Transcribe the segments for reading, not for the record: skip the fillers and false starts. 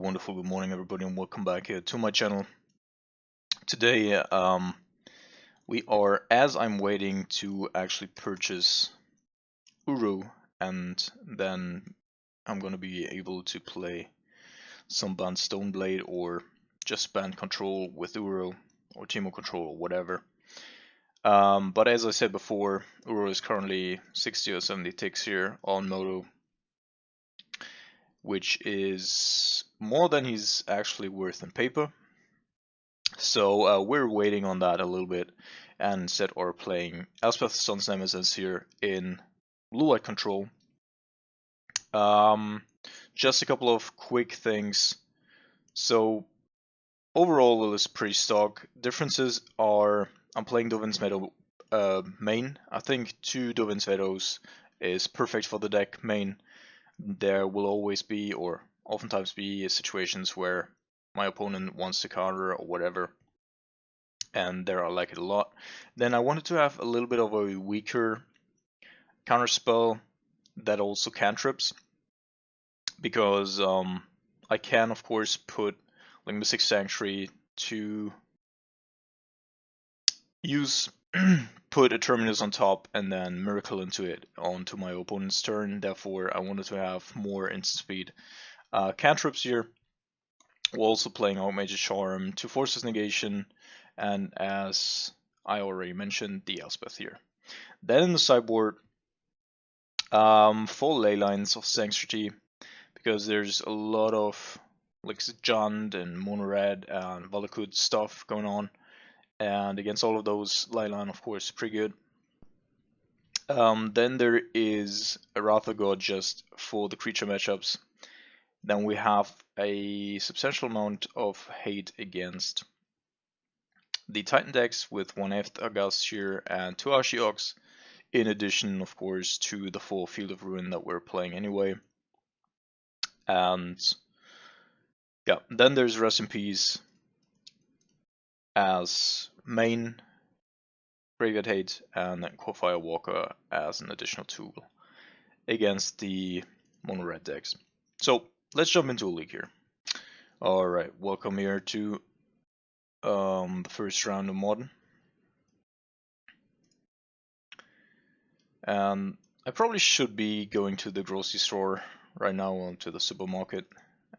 Wonderful good morning everybody and welcome back here to my channel. Today we are, as I'm waiting to actually purchase Uru, and then I'm gonna be able to play some band Stoneblade or just band Control with Uru or Teemo Control or whatever. But as I said before, Uru is currently 60 or 70 ticks here on Moto, which is more than he's actually worth in paper. So we're waiting on that a little bit, and instead are playing Elspeth Sun's Nemesis here in blue-white control. Just a couple of quick things. So overall it is pretty stock. Differences are I'm playing Dovin's Meadow main. I think 2 Dovin's Meadows is perfect for the deck main. There will always be, or oftentimes be, situations where my opponent wants to counter or whatever, and there I like it a lot. Then I wanted to have a little bit of a weaker counter spell that also cantrips, because I can of course put like Mystic Sanctuary to use put a Terminus on top and then Miracle into it onto my opponent's turn. Therefore I wanted to have more instant speed cantrips here. We're also playing out Major Charm to force this negation, and as I already mentioned, the Elspeth here. Then in the sideboard, full ley lines of Sanctity, because there's a lot of like Jund and Mono Red and Valakut stuff going on, and against all of those, ley line of course pretty good. Then there is a Wrath of God just for the creature matchups. Then we have a substantial amount of hate against the Titan decks with 1/8 Aghast here and 2 Archeox, in addition of course to the full Field of Ruin that we're playing anyway. And yeah, then there's Rest in Peace as main Graveyard Hate, and then Core Walker as an additional tool against the Mono Red decks. So let's jump into a league here. Alright, welcome here to the first round of Modern. And I probably should be going to the grocery store right now, or to the supermarket,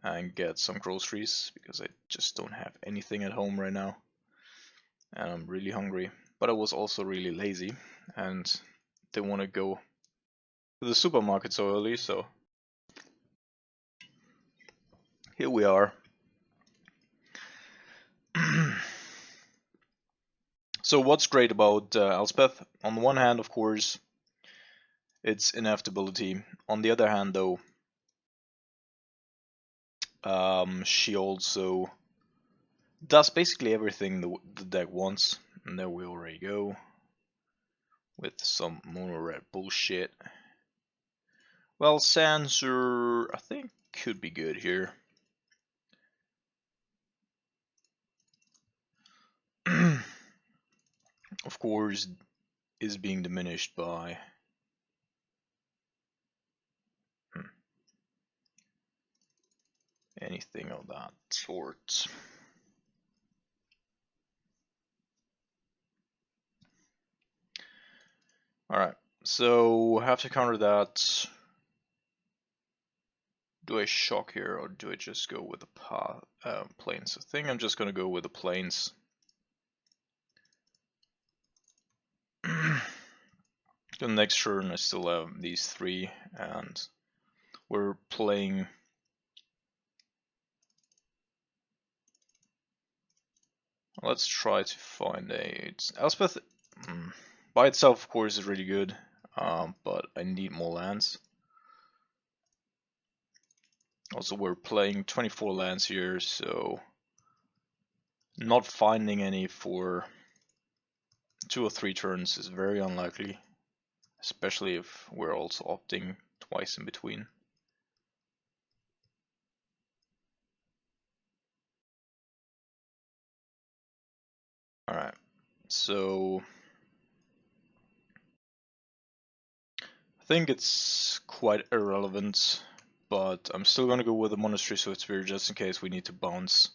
and get some groceries, because I just don't have anything at home right now. And I'm really hungry, but I was also really lazy and didn't want to go to the supermarket so early, so here we are. So what's great about Elspeth? On the one hand, of course, it's inevitability. On the other hand, though, she also does basically everything the deck wants. And there we already go with some Mono Red bullshit. Well, Sanser, I think, could be good here. Of course, is being diminished by anything of that sort. Alright, so have to counter that. Do I shock here, or do I just go with the planes? I think I'm just gonna go with the planes. The next turn I still have these 3, and we're playing let's try to find a Elspeth by itself of course is really good, but I need more lands. Also we're playing 24 lands here, so not finding any for 2 or 3 turns is very unlikely, especially if we're also opting twice in between. Alright, so I think it's quite irrelevant but I'm still gonna go with the Monastery Swift Spear just in case we need to bounce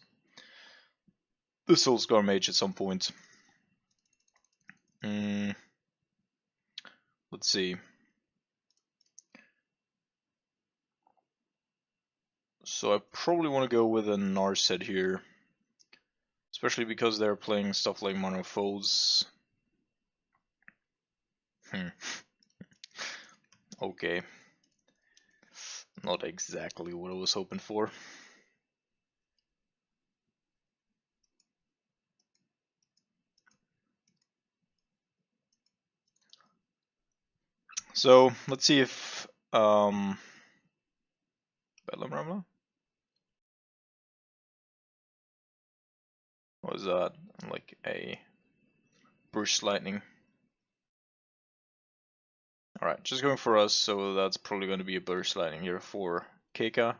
the Soulscar Mage at some point. Let's see. So I probably want to go with a Narset here, especially because they're playing stuff like Mono Foes. Okay. Not exactly what I was hoping for. So let's see if Bedlam Ramla? What was that? Like a burst lightning. Alright, just going for us, so that's probably going to be a burst lightning here for Keika.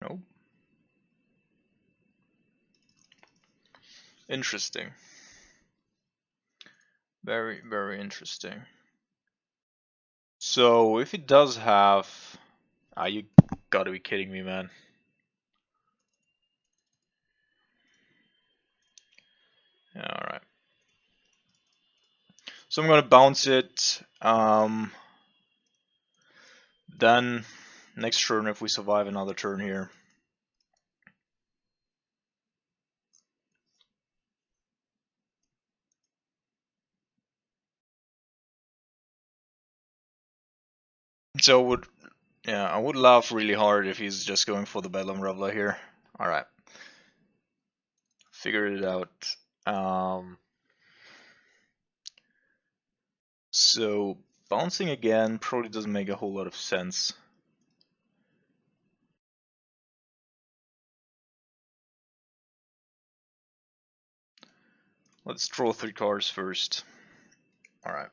Nope. Interesting. Very, very interesting. So if it does have... you gotta be kidding me, man. Yeah, alright. So I'm gonna bounce it. Then next turn, if we survive another turn here. So I would laugh really hard if he's just going for the Bedlam Reveler here. Alright. Figured it out. So bouncing again probably doesn't make a whole lot of sense. Let's draw 3 cards first. Alright.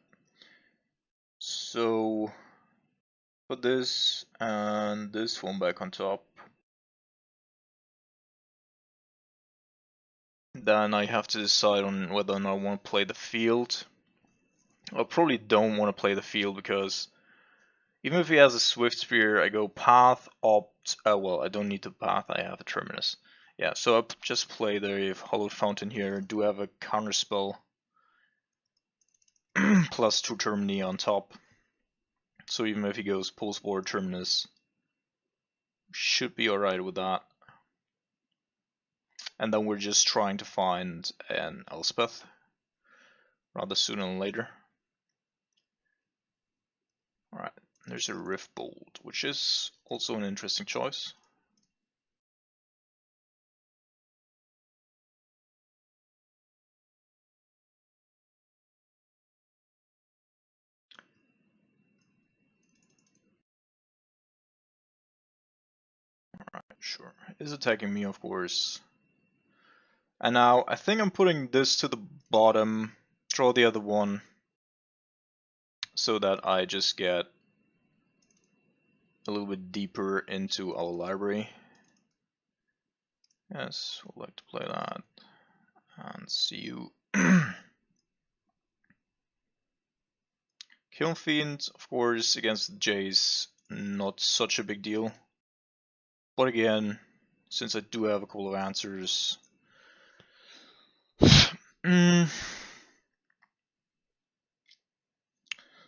So put this and this one back on top. Then I have to decide on whether or not I want to play the field. I probably don't want to play the field because even if he has a Swift Spear, I go path, opt. Well, I don't need to path, I have a Terminus. Yeah, so I just play the Hollowed Fountain here. Do have a counter spell plus 2 Termini on top. So even if he goes Pulse Board Terminus, should be alright with that. And then we're just trying to find an Elspeth rather sooner than later. Alright, there's a Rift Bolt, which is also an interesting choice. Alright, sure. Is attacking me, of course. And now I think I'm putting this to the bottom, draw the other one, so that I just get a little bit deeper into our library. Yes, would like to play that. And see you. Kiln Fiend, of course, against the Jays, not such a big deal. But again, since I do have a couple of answers.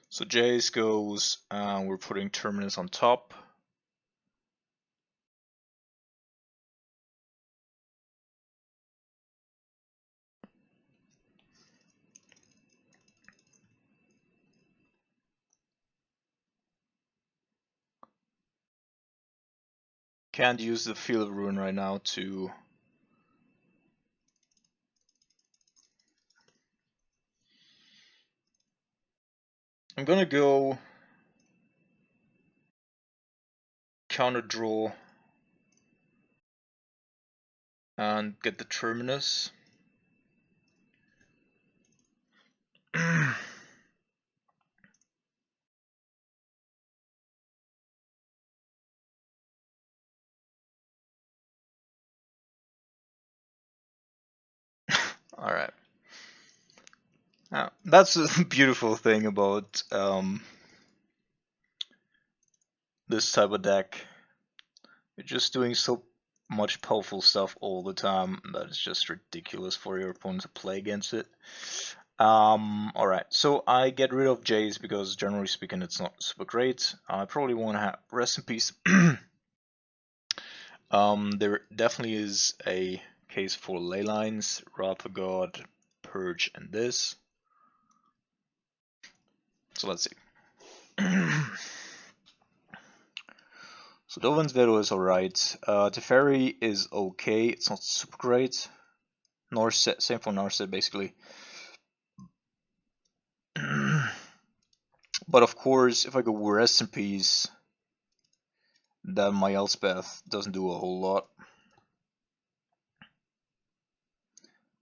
So Jays goes, we're putting Terminus on top. Can't use the Field of Ruin right now to... I'm gonna go counter draw and get the Terminus. Alright. Now, that's a beautiful thing about this type of deck. You're just doing so much powerful stuff all the time that it's just ridiculous for your opponent to play against it. Alright, so I get rid of Jace because generally speaking it's not super great. I probably want to have Rest in Peace. There definitely is a case for ley lines, Wrath of God, Purge, and this. So let's see. So Dovin's Veto is alright. Teferi is okay, it's not super great. Narset, same for Narset basically. But of course, if I go Rest in Peace, then my Elspeth doesn't do a whole lot.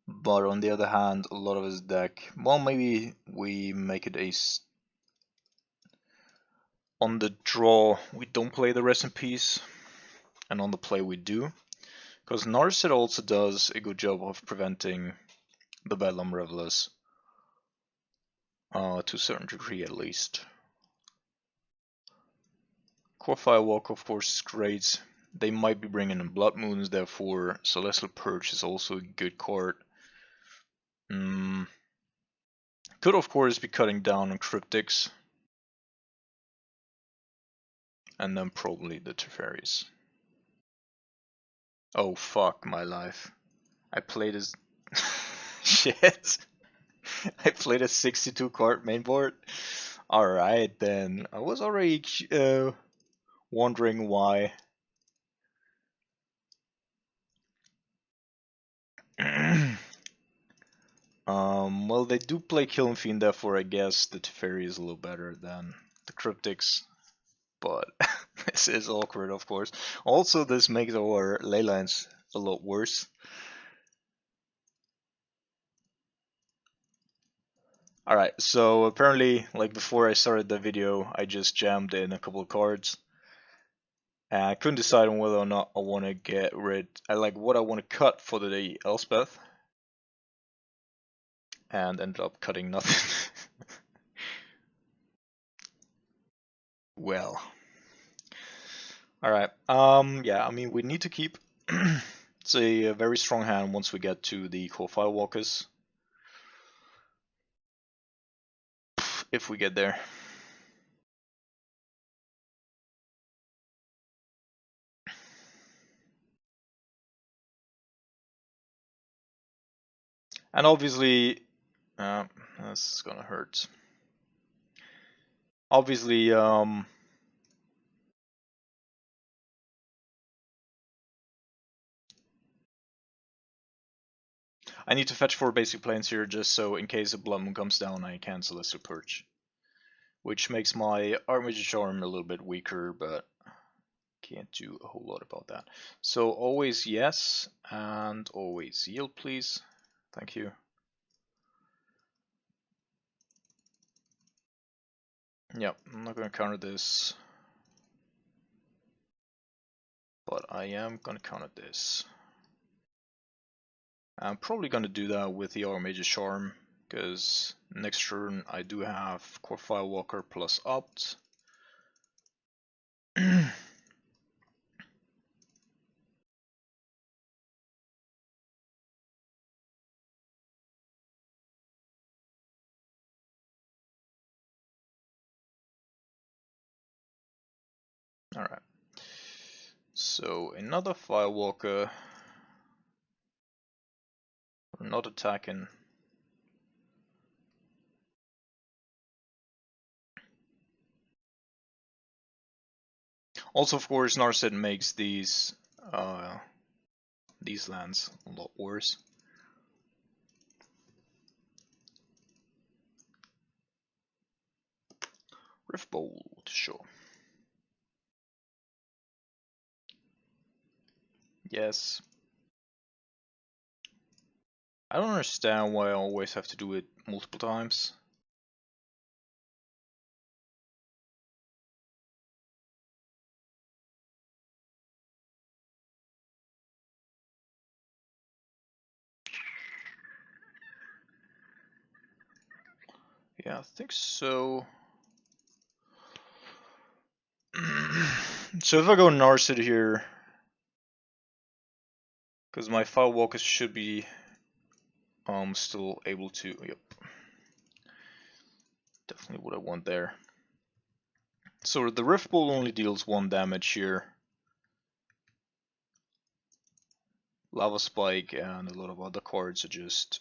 But on the other hand, a lot of his deck, well, maybe we make it a... On the draw, we don't play the Rest in Peace, and on the play we do. Because Narset also does a good job of preventing the Bedlam Revelers. To a certain degree at least. Core Firewalk of course is great. They might be bringing in Blood Moons, therefore Celestial Purge is also a good card. Could of course be cutting down on Cryptics. And then probably the Teferis. Oh fuck my life. I played as... Shit. I played a 62 card mainboard. Alright then. I was already wondering why. Well, they do play Killing Fiend, therefore I guess the Teferi is a little better than the Cryptics. But this is awkward, of course. Also, this makes our ley lines a lot worse. Alright, so apparently, like before I started the video, I just jammed in a couple of cards. And I couldn't decide on whether or not I want to get rid, what I want to cut for the Elspeth. And ended up cutting nothing. Well. Alright, yeah, I mean, we need to keep... It's a very strong hand once we get to the Core Firewalkers. If we get there. And obviously, this is gonna hurt. Obviously, I need to fetch 4 basic planes here just so in case a Blood Moon comes down I can Celestial Purge. Which makes my Archmage Charm a little bit weaker, but can't do a whole lot about that. So always yes, and always yield please. Thank you. Yep, I'm not gonna counter this. But I am gonna counter this. I'm probably gonna do that with the Archmage Charm, because next turn I do have Core Firewalker plus Opt. Alright. So another Firewalker. Not attacking. Also, of course, Narset makes these lands a lot worse. Riftbolt, sure. Yes. I don't understand why I always have to do it multiple times. Yeah, I think so. So if I go Narset here, because my file walkers should be still able to, yep, definitely what I want there. So the Rift Bolt only deals 1 damage here. Lava Spike and a lot of other cards are just...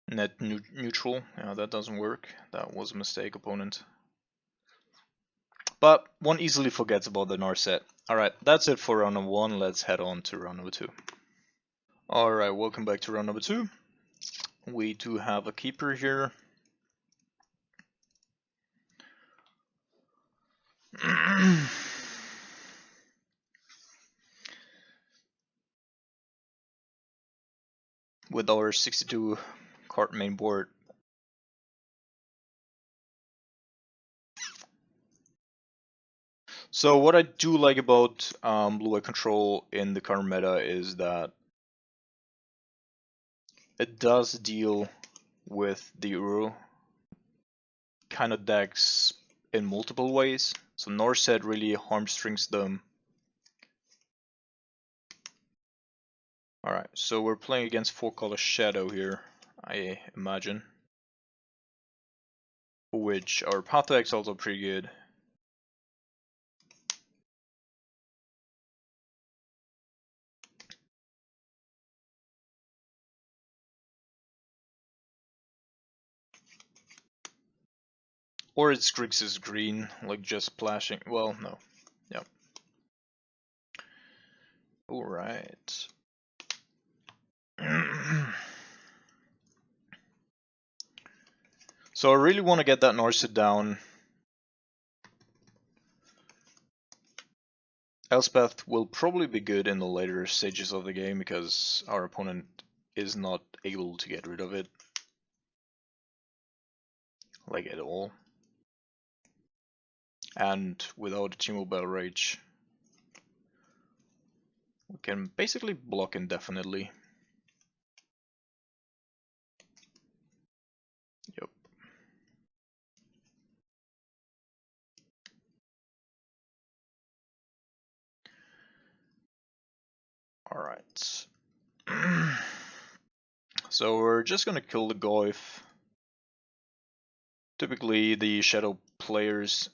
net neutral. Yeah, that doesn't work. That was a mistake, opponent. But one easily forgets about the Narset. Alright, that's it for round number 1. Let's head on to round number 2. Alright, welcome back to round number 2. We do have a keeper here. With our 62 card main board. So what I do like about Blue-Eye Control in the current meta is that it does deal with the Uro kind of decks in multiple ways. So Narset really hamstrings them. Alright, so we're playing against 4-color Shadow here, I imagine. Which our Path to Exile are pretty good. Or it's Grixis green, like just splashing. Well, no. Yep. Alright. So I really want to get that Narset down. Elspeth will probably be good in the later stages of the game because our opponent is not able to get rid of it. Like at all. And without a T-Mobile Rage, we can basically block indefinitely. Yep. Alright. So we're just gonna kill the Goyf. Typically the Shadow players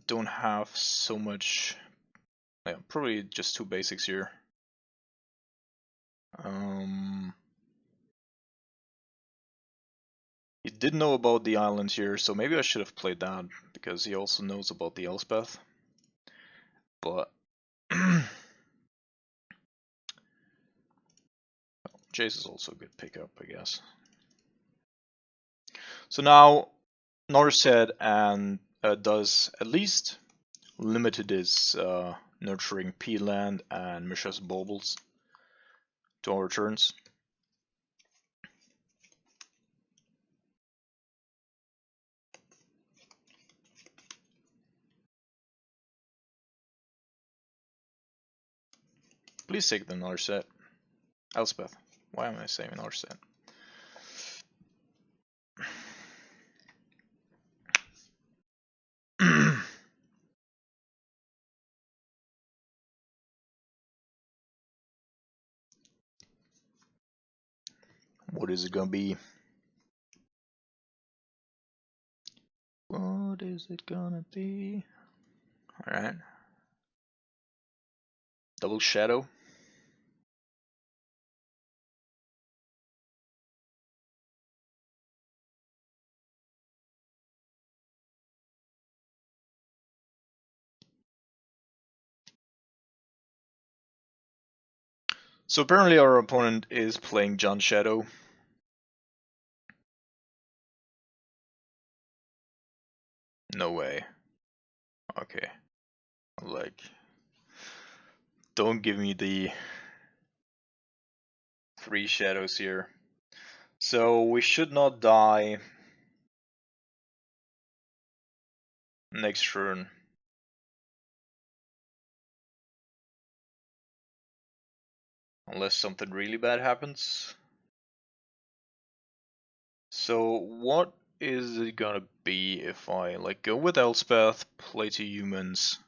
don't have so much... Yeah, probably just 2 basics here. He did know about the island here, so maybe I should have played that, because he also knows about the Elspeth. But... Jace is also a good pickup, I guess. So now, Narset and does at least limited his nurturing P-Land and Mishra's Baubles to our turns. Please take the Narset. Elspeth. Why am I saying Narset? What is it gonna be? What is it gonna be? Alright. Double Shadow. So apparently our opponent is playing John Shadow. No way. Okay. Like, don't give me the 3 shadows here. So we should not die next turn. Unless something really bad happens. So what is it gonna be if I like go with Elspeth, play 2 humans?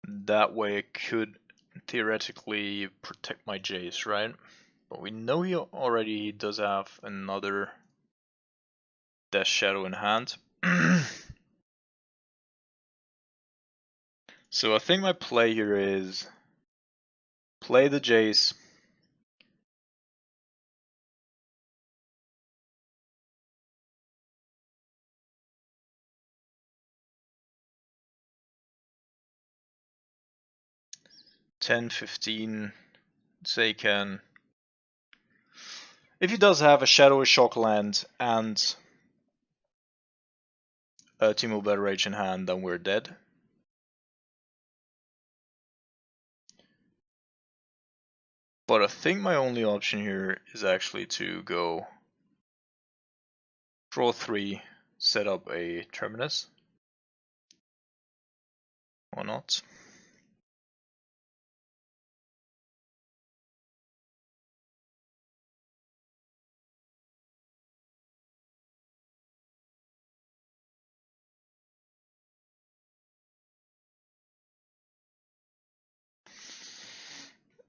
That way I could theoretically protect my Jace, right? But we know he already does have another Death Shadow in hand. So I think my play here is play the Jace. $10, $15, say can. If he does have a Shadowy Shock land and a Teemo Battle Rage in hand, then we're dead. But I think my only option here is actually to go draw 3, set up a Terminus. Or not.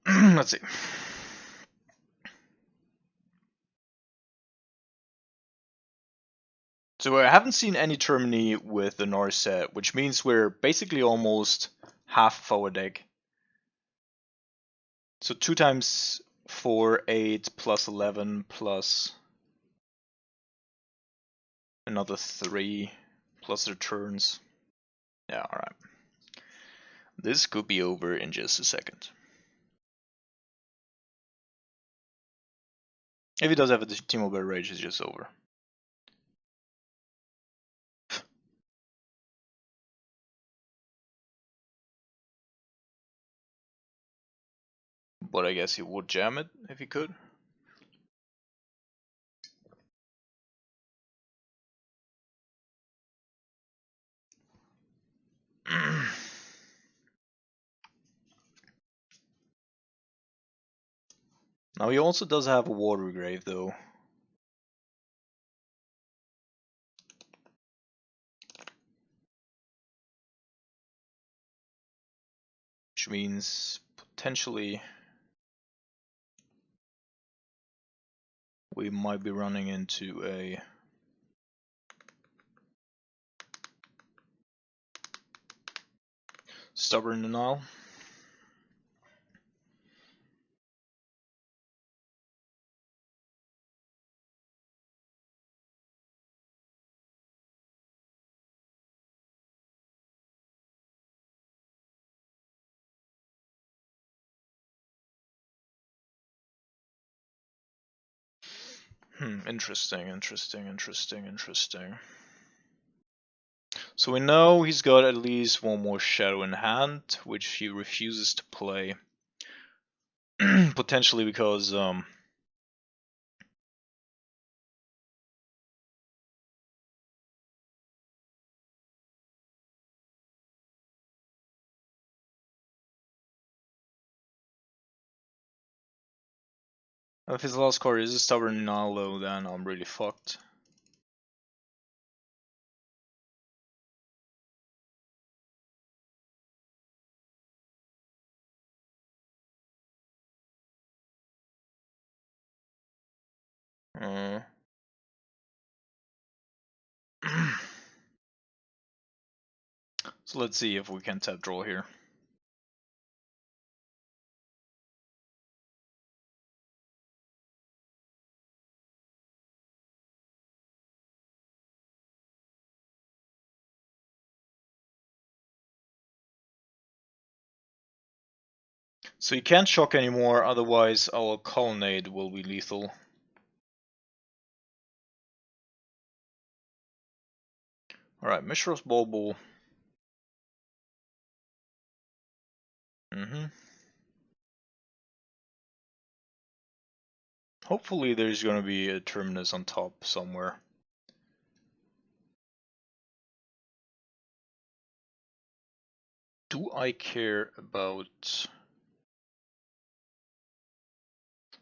Let's see. So I haven't seen any Termini with the Norse set, which means we're basically almost half of our deck. So 2 times 4, 8, plus 11, plus another 3, plus the turns. Yeah, alright. This could be over in just a second. If he does have a Teemo Battle Rage, it's just over. But I guess he would jam it if he could. Now he also does have a Water Grave though. Which means potentially we might be running into a Stubborn Denial. Interesting. So we know he's got at least one more Shadow in hand, which he refuses to play. Potentially because if his last card is a Stubborn Denial though, then I'm really fucked. So let's see if we can tap draw here. So you can't shock anymore, otherwise our Colonnade will be lethal. Alright, Mishra's Bulbul. Hopefully there's gonna be a Terminus on top somewhere. Do I care about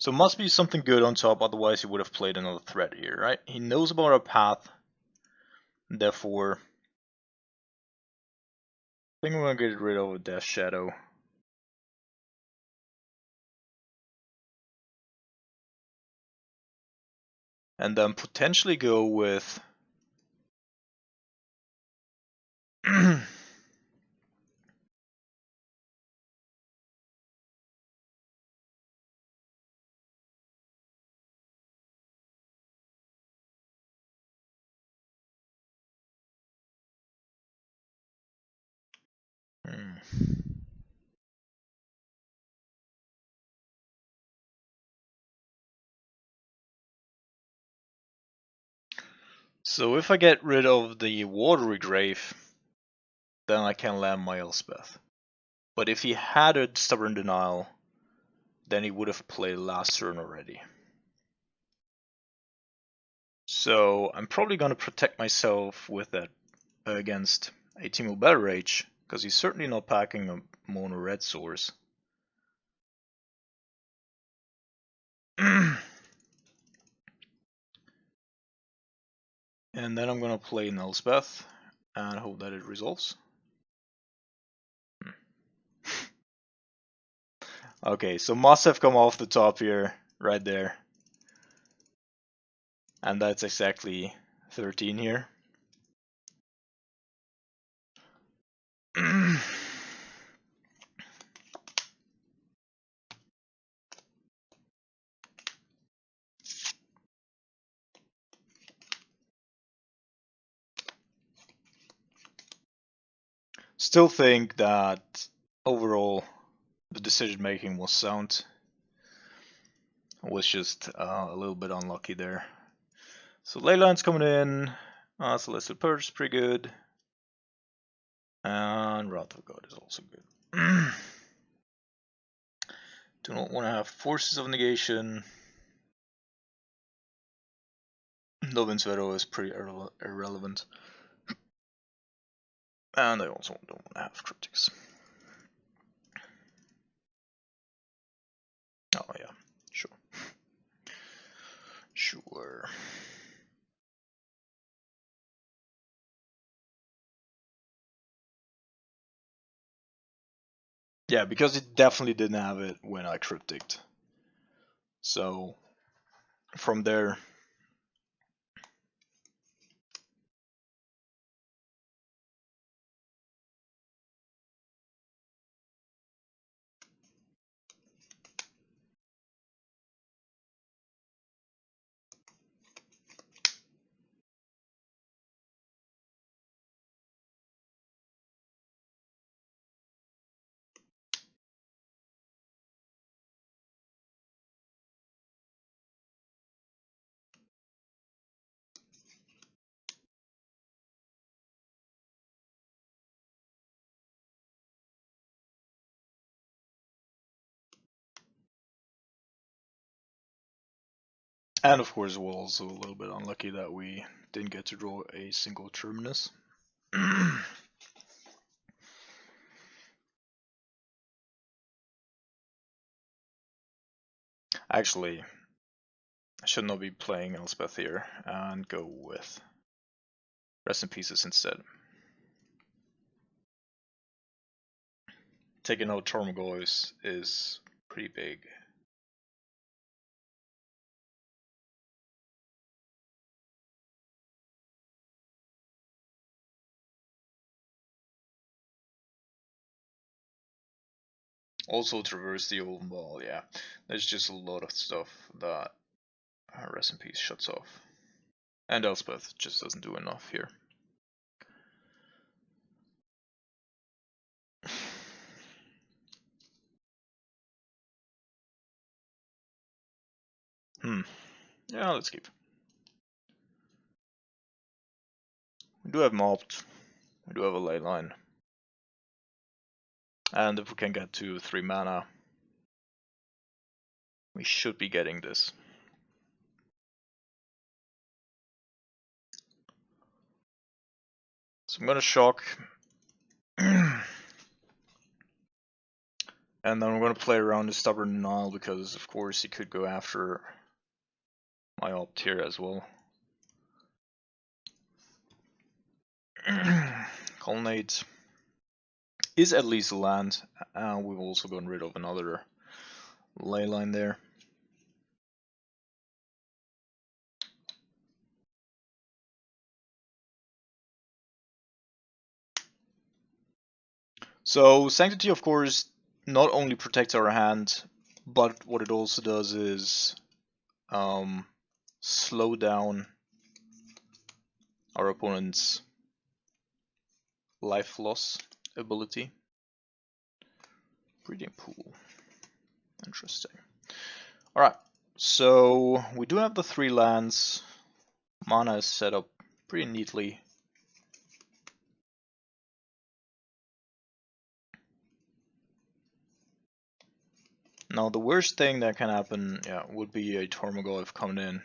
So must be something good on top, otherwise he would have played another threat here, right? He knows about our path, therefore I think we're gonna get rid of a Death Shadow. And then potentially go with So if I get rid of the Watery Grave, then I can land my Elspeth. But if he had a Stubborn Denial, then he would have played last turn already. So I'm probably going to protect myself with that against a Teemo Battle Rage, because he's certainly not packing a mono red source. And then I'm going to play an Elspeth and hope that it resolves. Okay, so must have come off the top here, right there. And that's exactly 13 here. Still think that overall the decision making was sound. Was just a little bit unlucky there. So Leyline's coming in. Celestial Purge is pretty good. And Wrath of God is also good. Do not want to have Forces of Negation. Dovin's Veto is pretty irrelevant. And I also don't want to have Cryptics. Oh yeah, sure. Sure. Yeah, because it definitely didn't have it when I Crypticked. So, from there... And of course, we're also a little bit unlucky that we didn't get to draw a single Terminus. Actually, I should not be playing Elspeth here and go with Rest in Pieces instead. Taking out Tormagor is pretty big. Also traverse the Olden Ball, yeah. There's just a lot of stuff that Rest in Peace shuts off. And Elspeth just doesn't do enough here. Yeah, let's keep. We do have Mobbed. We do have a Ley Line. And if we can get to 3 mana, we should be getting this. So I'm gonna shock. And And then we're going to play around the Stubborn Denial because, of course, he could go after my opt here as well. Colonnade is at least a land. We've also gotten rid of another ley line there. So Sanctity, of course, not only protects our hand, but what it also does is slow down our opponent's life loss ability. Breeding pool. Interesting. Alright, so we do have the 3 lands. Mana is set up pretty neatly. Now the worst thing that can happen, would be a Tormagov coming in.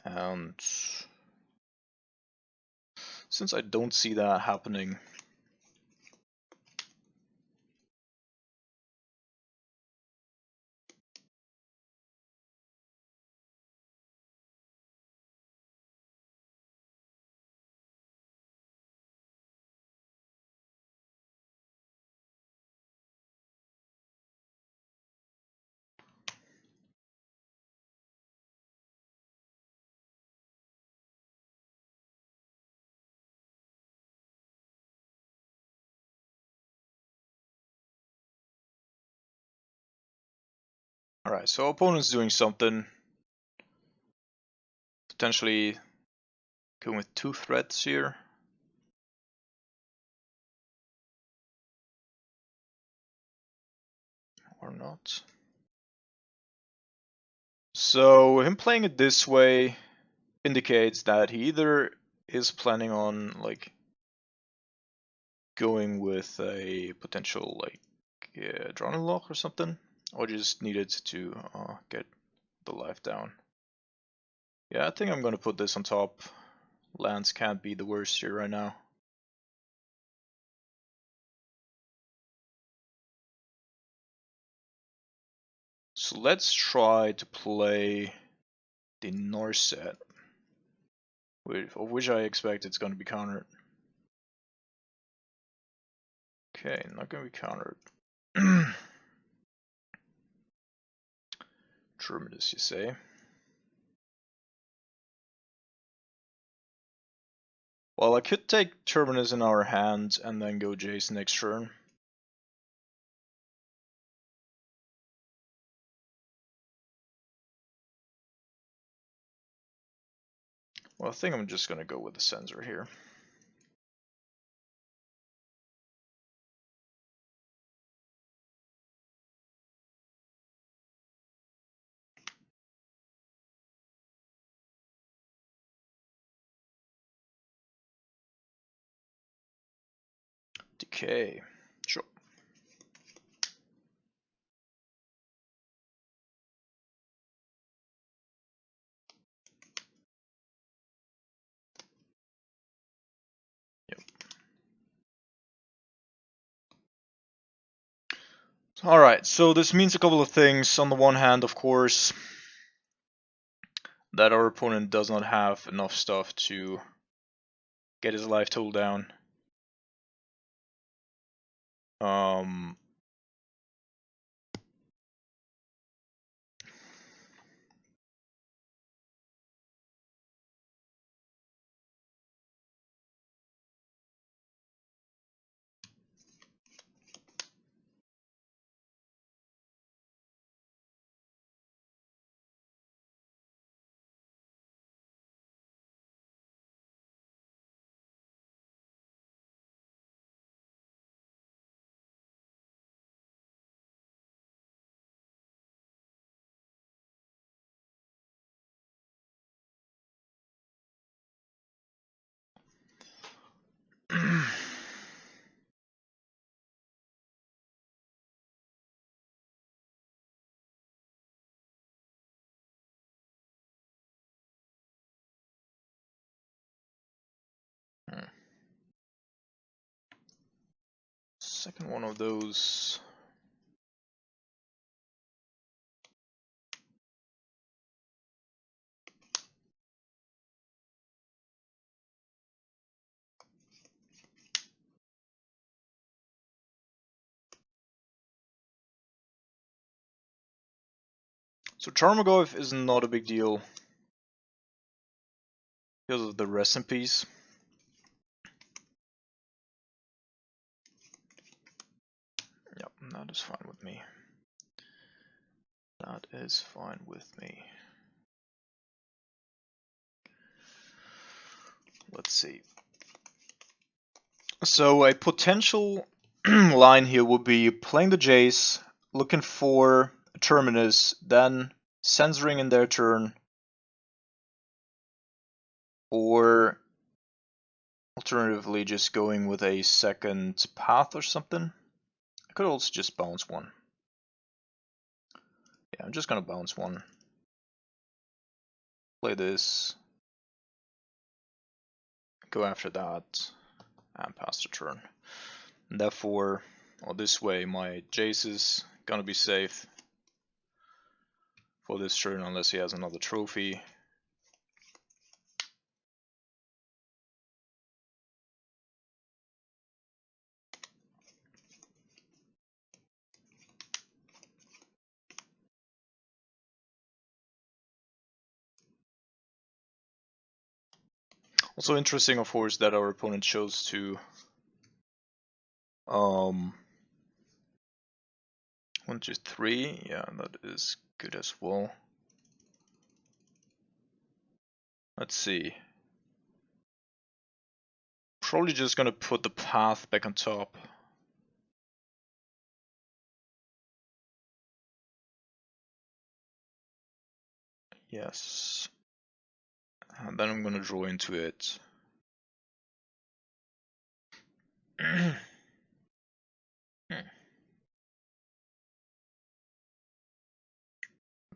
And since I don't see that happening, alright, so opponent's doing something. Potentially going with 2 threats here. Or not. So him playing it this way indicates that he either is planning on like going with a potential like Drowned Lock or something, or just needed to get the life down. Yeah, I think I'm gonna put this on top. Lands can't be the worst here right now. So let's try to play the Norse set, of which I expect it's gonna be countered. Okay, not gonna be countered. Terminus, you say? Well, I could take Terminus in our hand and then go Jace next turn. Well, I think I'm just gonna go with the Sensor here. Decay. Sure. Yep. Alright, so this means a couple of things. On the one hand, of course, that our opponent does not have enough stuff to get his life total down. second one of those. So Tarmogoyf is not a big deal because of the recipes. Yep, that is fine with me. That is fine with me. Let's see. So a potential line here would be playing the Jace, looking for a Terminus, then censoring in their turn, or alternatively just going with a second path or something. I could also just bounce one. Yeah, I'm just gonna bounce one. Play this. Go after that. And pass the turn. And therefore, or this way, my Jace is gonna be safe for this turn unless he has another trophy. Also interesting, of course, that our opponent chose to 1, 2, 3. Yeah, that is good as well. Let's see. Probably just gonna put the path back on top. Yes. And then I'm gonna draw into it.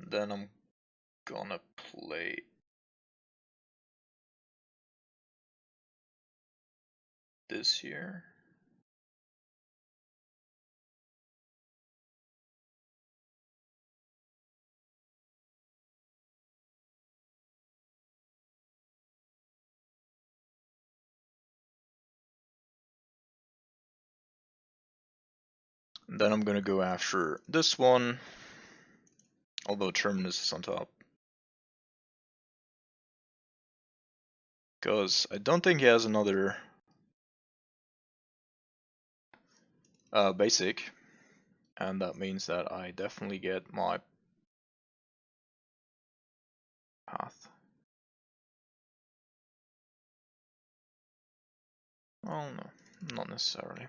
Then I'm gonna play this here. And then I'm gonna go after this one, although Terminus is on top. Because I don't think he has another basic, and that means that I definitely get my path. Oh no, not necessarily.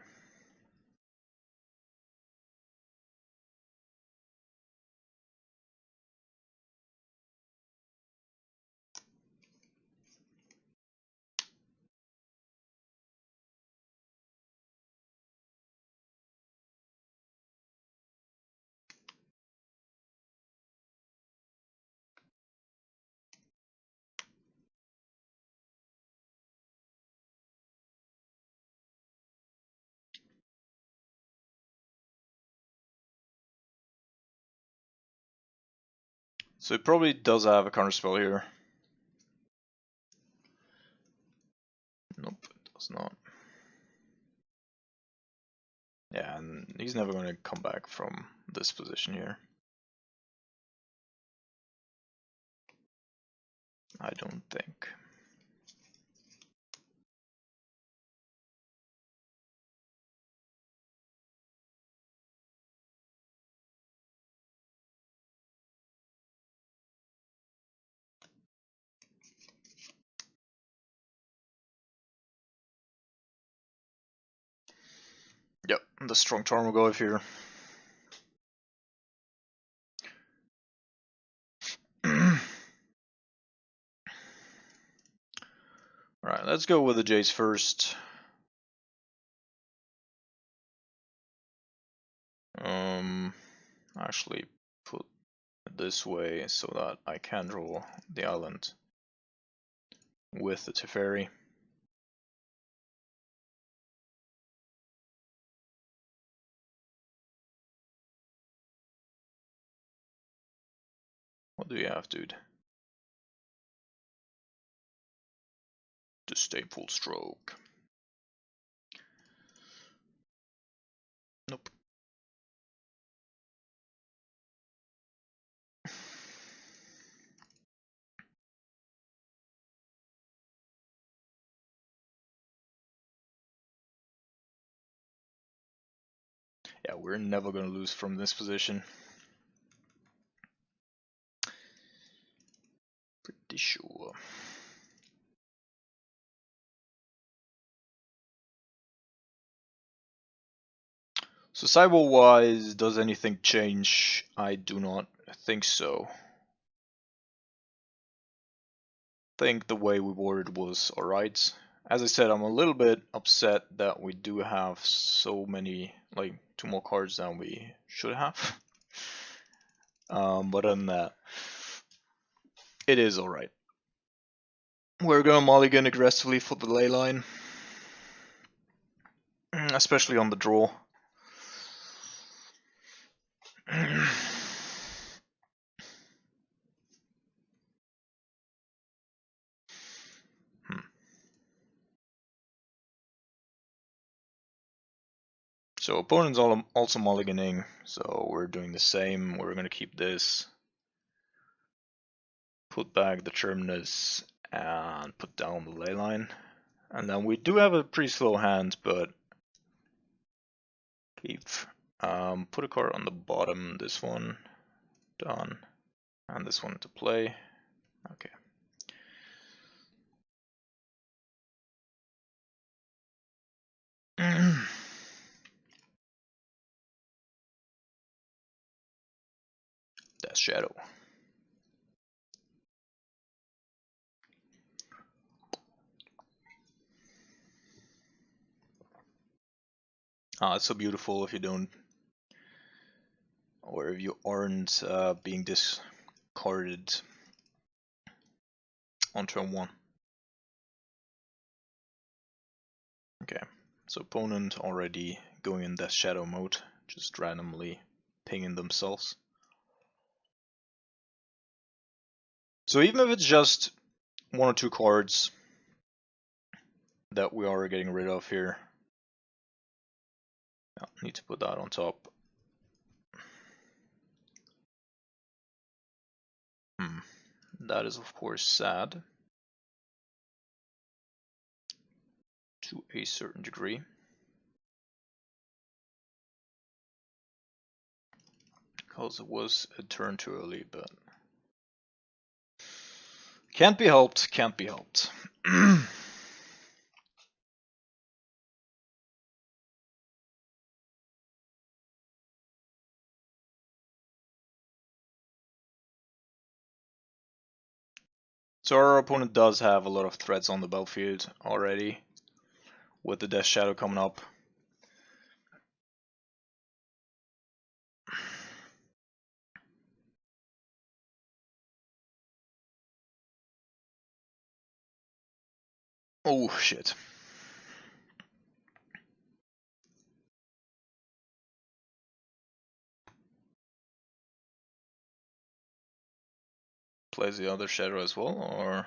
So it probably does have a counterspell here. Nope, it does not. Yeah, and he's never going to come back from this position here. I don't think. Yep, the strong Tarmogoyf here. Alright, let's go with the Jace first. Actually put it this way so that I can draw the island with the Teferi. What do you have, dude? Disdainful stroke. Nope. Yeah, we're never gonna lose from this position. Pretty sure. So sidewall wise, does anything change? I do not think so. I think the way we worded was alright. As I said, I'm a little bit upset that we do have so many, like 2 more cards than we should have. But other than that, it is alright. We're gonna mulligan aggressively for the ley line, especially on the draw. So opponent's also mulliganing, so we're doing the same. We're gonna keep this, put back the terminus, and put down the ley line. And then we do have a pretty slow hand, but keep. Put a card on the bottom, this one, done, and this one to play. Okay. That's Shadow. Ah, it's so beautiful if you don't, or if you aren't being discarded on turn 1. Okay, so opponent already going in Death Shadow mode, just randomly pinging themselves. So even if it's just 1 or 2 cards that we are getting rid of here, need to put that on top. That is of course sad to a certain degree. Because it was a turn too early, but can't be helped, can't be helped. So our opponent does have a lot of threats on the battlefield already, with the Death Shadow coming up. Oh shit. Plays the other Shadow as well, or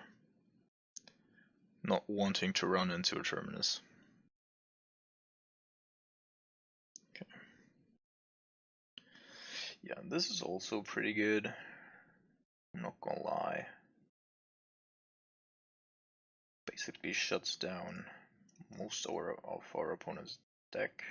not wanting to run into a Terminus? Okay. Yeah, this is also pretty good. I'm not gonna lie. Basically shuts down most of our opponent's deck.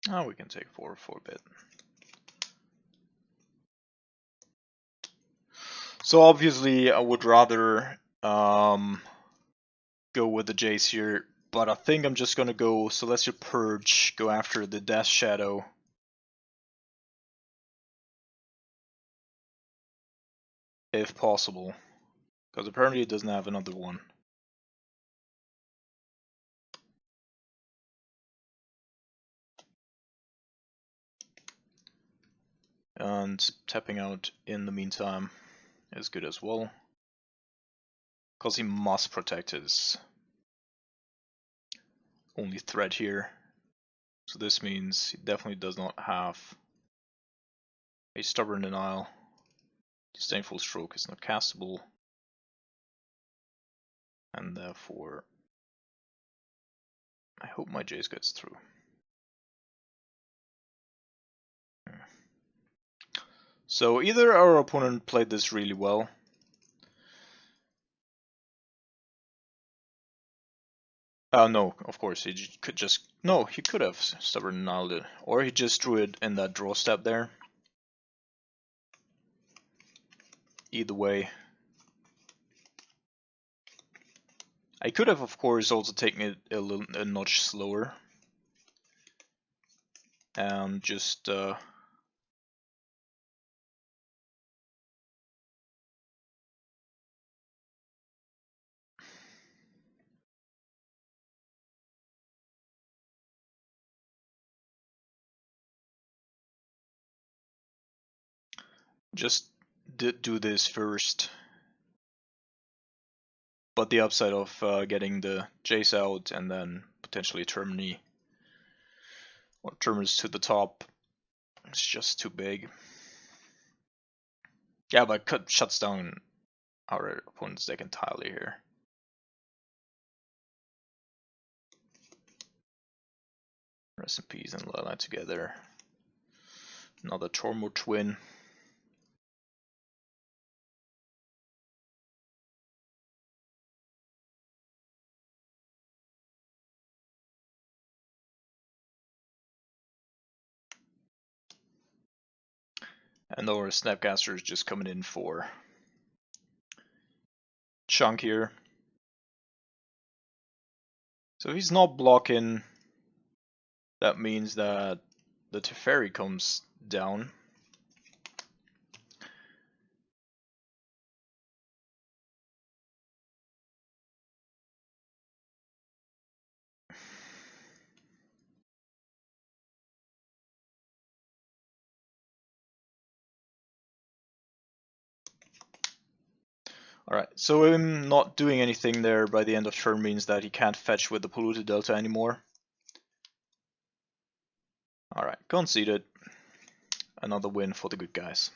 Oh, we can take 4 for a bit. So obviously I would rather go with the Jace here, but I think I'm just gonna go Celestial Purge, go after the Death Shadow, if possible, because apparently it doesn't have another one. And tapping out in the meantime is good as well, because he must protect his only threat here. So this means he definitely does not have a Stubborn Denial. Disdainful Stroke is not castable, and therefore I hope my Jace gets through. So either our opponent played this really well, no, of course, he could just, no, he could have Stubborn Denialed it, or he just drew it in that draw step there. Either way. I could have, of course, also taken it a notch slower. And just do this first. But the upside of getting the Jace out and then potentially Termini or Terminus to the top is just too big. Yeah, but shuts down our opponent's deck entirely here. Rest in peace and Lala together. Another Tormod twin. And our Snapcaster is just coming in for chunk here. So if he's not blocking, that means that the Teferi comes down. Alright, so him not doing anything there by the end of turn means that he can't fetch with the polluted delta anymore. Alright, conceded. Another win for the good guys.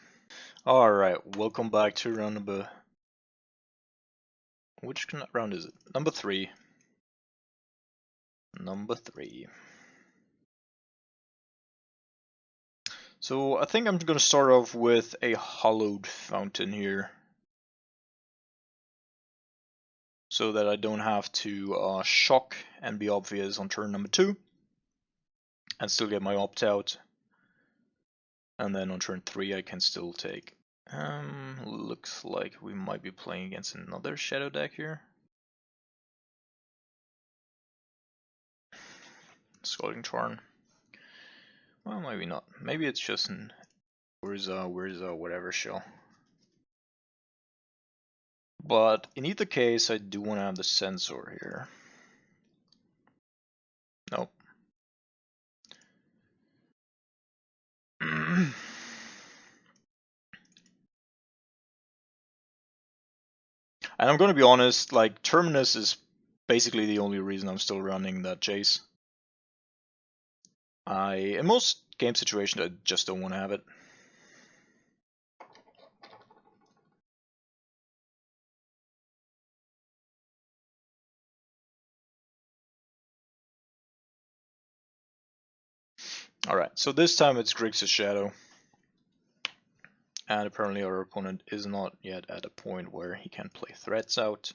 Alright, welcome back to round number... Which round is it? Number 3. Number 3. So I think I'm gonna start off with a hollowed fountain here, so that I don't have to shock and be obvious on turn number 2 and still get my opt out, and then on turn 3 I can still take. Looks like we might be playing against another shadow deck here. Scalding Tarn. Well, maybe not. Maybe it's just an where's whatever shell. But in either case, I do want to have the sensor here. Nope. And I'm gonna be honest, like Terminus is basically the only reason I'm still running that Jace. In most game situations, I just don't want to have it. Alright, so this time it's Grixis Shadow. And apparently our opponent is not yet at a point where he can play threats out.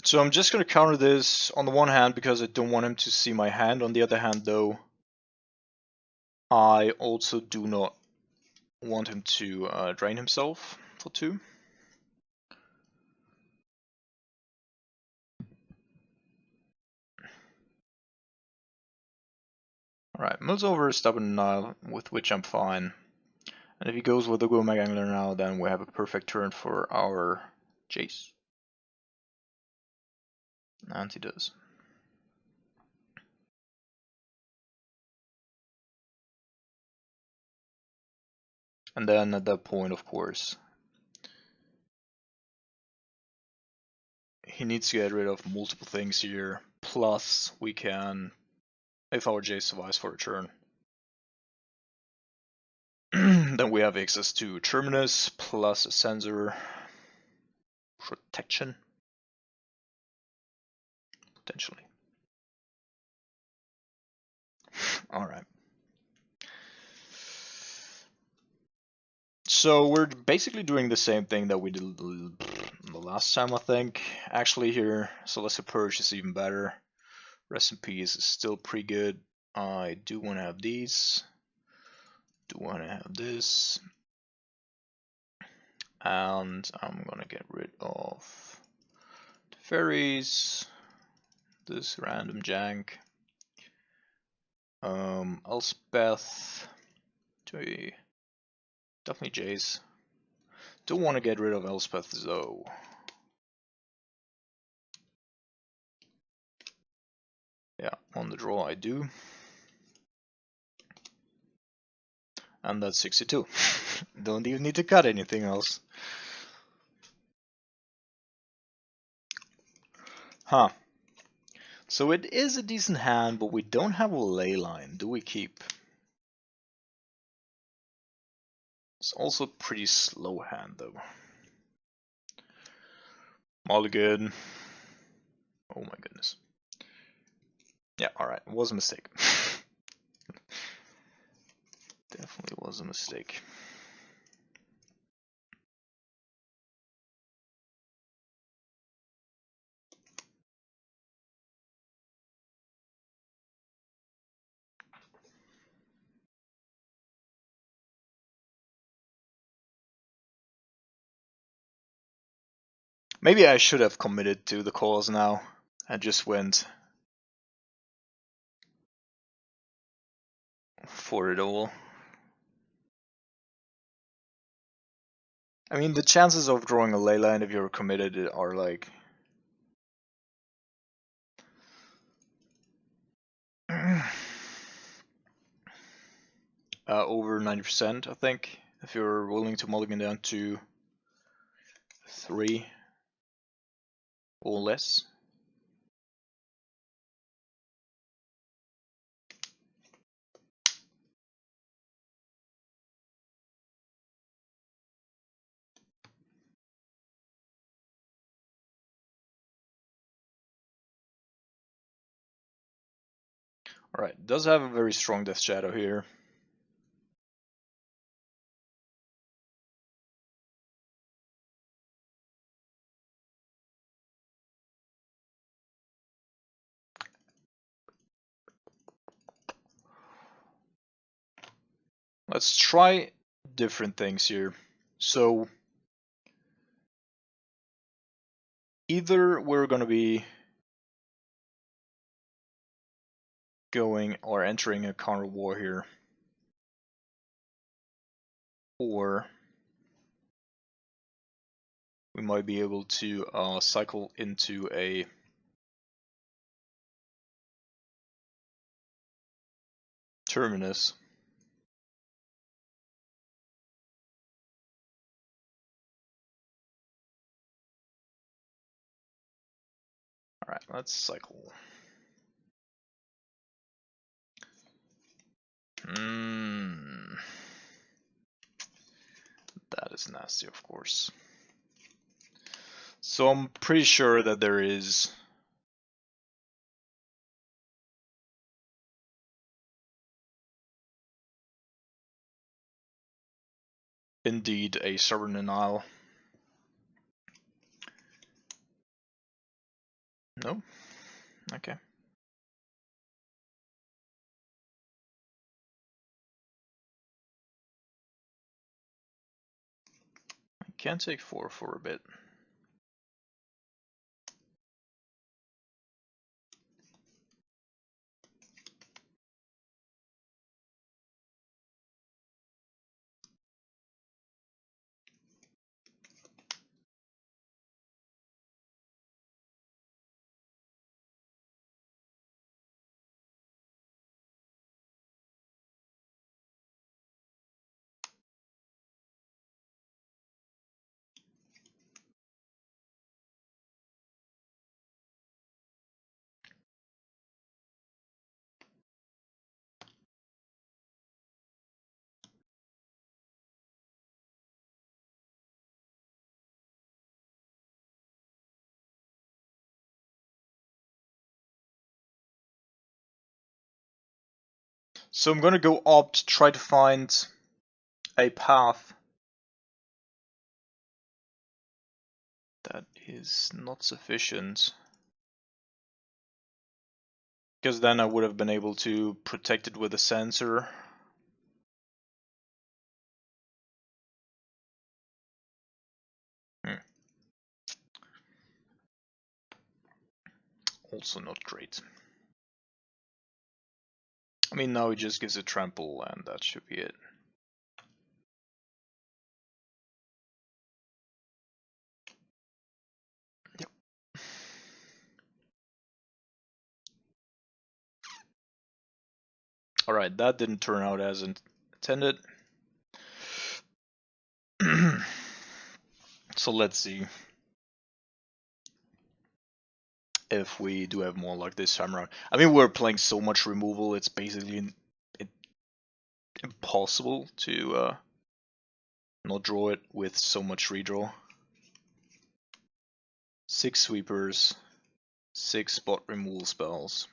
So I'm just going to counter this on the one hand because I don't want him to see my hand. On the other hand, though, I also do not want him to drain himself for 2. Alright, moves over Stubborn Nile, with which I'm fine. And if he goes with the Gomag Angler now, then we have a perfect turn for our Jace. And he does. And then at that point, of course, he needs to get rid of multiple things here. Plus, we can, if our Jace survives for a turn, then we have access to Terminus plus a sensor protection, potentially. Alright. So we're basically doing the same thing that we did the last time, I think. Actually here, Celestial Purge is even better. Rest in Peace is still pretty good. I do want to have these. Do want to have this. And I'm gonna get rid of the fairies. This random jank. Elspeth. Definitely Jace. Don't want to get rid of Elspeth though. Yeah, on the draw I do. And that's 62. Don't even need to cut anything else. Huh. So it is a decent hand, but we don't have a ley line. Do we keep? It's also a pretty slow hand though. Mulligan. Oh my goodness. Yeah, alright. It was a mistake. Definitely was a mistake. Maybe I should have committed to the cause now. I just went for it all. I mean, the chances of drawing a ley line if you're committed are like over 90%, I think, if you're willing to mulligan down to 3 or less. Alright, does have a very strong Death Shadow here. Let's try different things here. So either we're gonna be going or entering a counter war here, or we might be able to cycle into a Terminus. Alright, let's cycle. That is nasty, of course. So I'm pretty sure that there is indeed a Stubborn Denial. No? Okay. I can take 4 for a bit. So I'm gonna go up to try to find a path that is not sufficient. Because then I would have been able to protect it with a sensor. Also not great. I mean, now it just gives a trample and that should be it. Yep. Alright, that didn't turn out as intended. So let's see if we do have more luck this time around. I mean, we're playing so much removal, it's basically impossible to not draw it with so much redraw. 6 sweepers, 6 spot removal spells,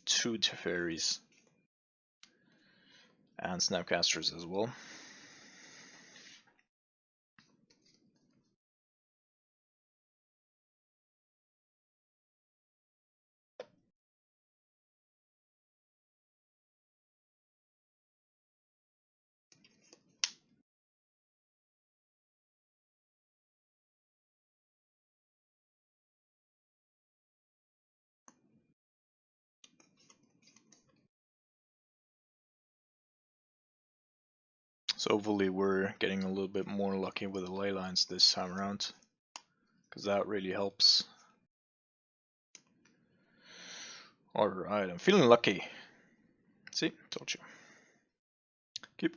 2 Teferis, and Snapcasters as well. So hopefully we're getting a little bit more lucky with the ley lines this time around, because that really helps. Alright, I'm feeling lucky. See, told you. Keep.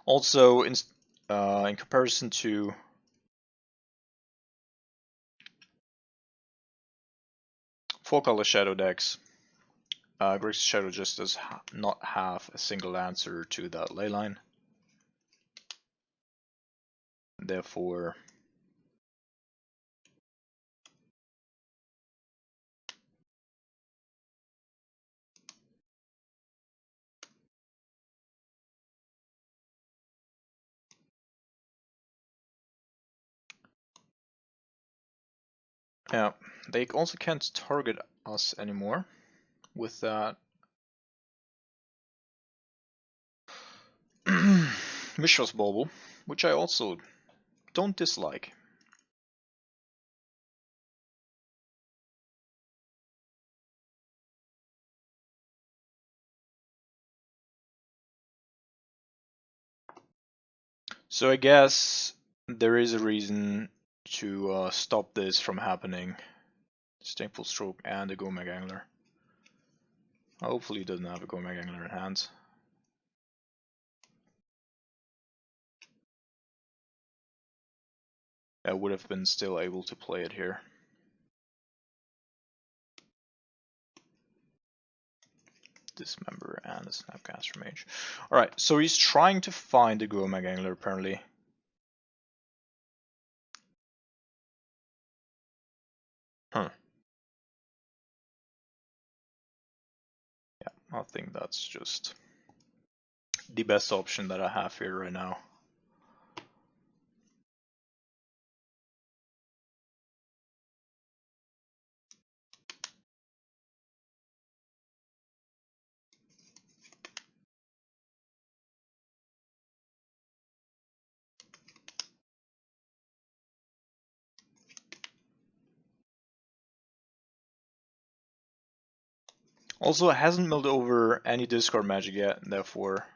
Also, in comparison to four-color shadow decks, Grixis Shadow just does not have a single answer to that ley line. Therefore, yeah, they also can't target us anymore with that. Mishra's Bauble, which I also don't dislike. So I guess there is a reason to stop this from happening. Stameful Stroke and a Gomag Angler. Hopefully he doesn't have a Gomag Angler in hand. I would have been still able to play it here. Dismember and a Snapcaster Mage. Alright, so he's trying to find the Gomag Angler apparently. Huh. Yeah, I think that's just the best option that I have here right now. Also, it hasn't milled over any discard magic yet, and therefore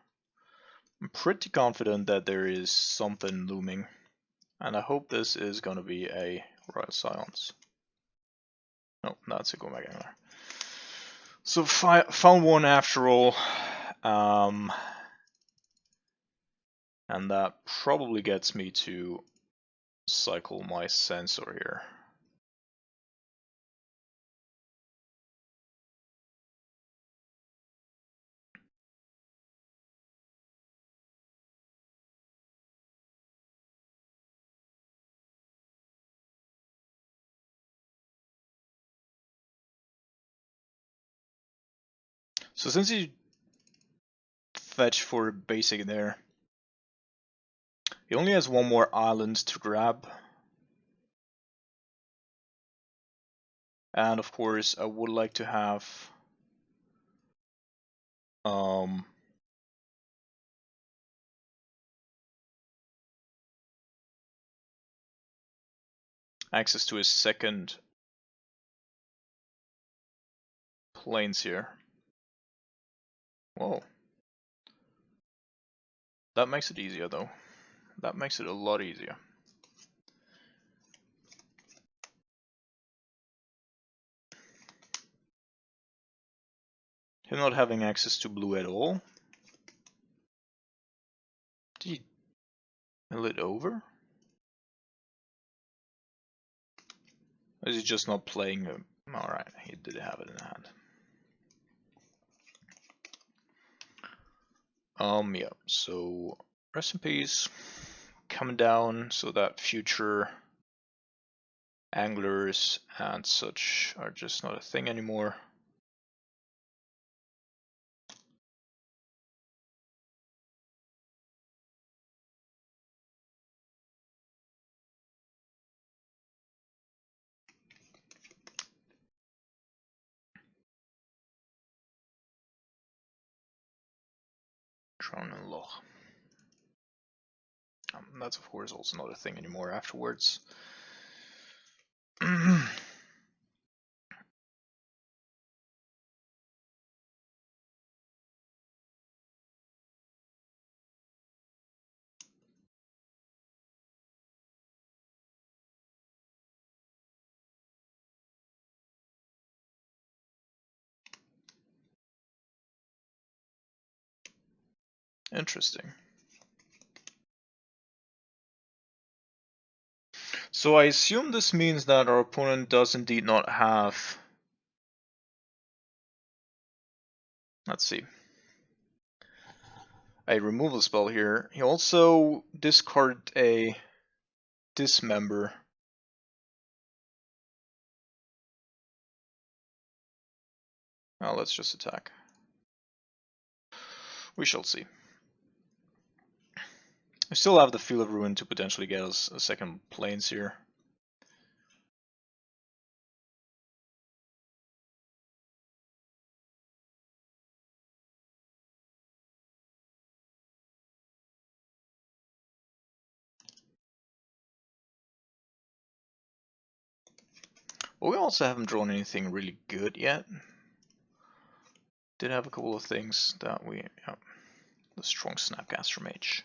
I'm pretty confident that there is something looming. And I hope this is going to be a Royal Silence. No, that's a Go Back Angler. So found one after all. And that probably gets me to cycle my sensor here. So since you fetch for basic there, he only has one more island to grab. And of course, I would like to have access to his second planes here. Whoa. That makes it easier though. That makes it a lot easier. Him not having access to blue at all. Did he mill it over? Or is he just not playing? Alright, he did have it in hand. Yeah, so rest in peace. Coming down so that future anglers and such are just not a thing anymore. Drown Loch. That's of course also not a thing anymore afterwards. Interesting. So I assume this means that our opponent does indeed not have... Let's see. A removal spell here. He also discarded a Dismember. Well, let's just attack. We shall see. We still have the Field of Ruin to potentially get us a second planes here. But we also haven't drawn anything really good yet. Did have a couple of things that we... Yeah, the strong Snapcaster Mage.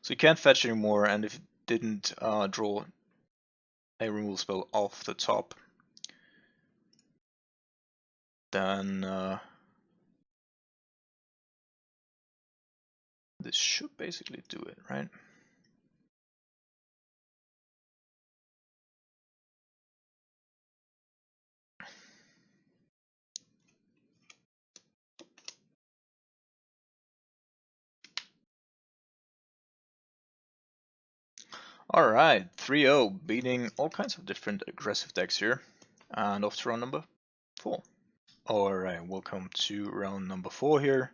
So you can't fetch anymore, and if you didn't draw a removal spell off the top, then this should basically do it, right? Alright, 3-0, beating all kinds of different aggressive decks here. And off to round number 4. Alright, welcome to round number 4 here.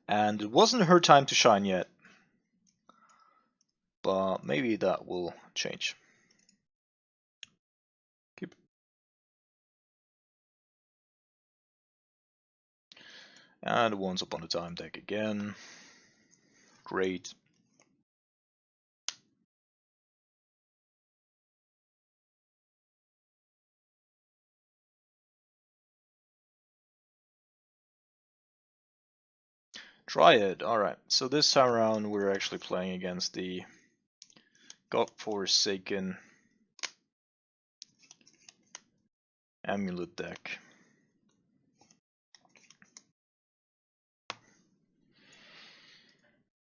And it wasn't her time to shine yet. But maybe that will change. Keep. And Once Upon a Time deck again. Great. Dryad, alright. So this time around we're actually playing against the Godforsaken Amulet deck.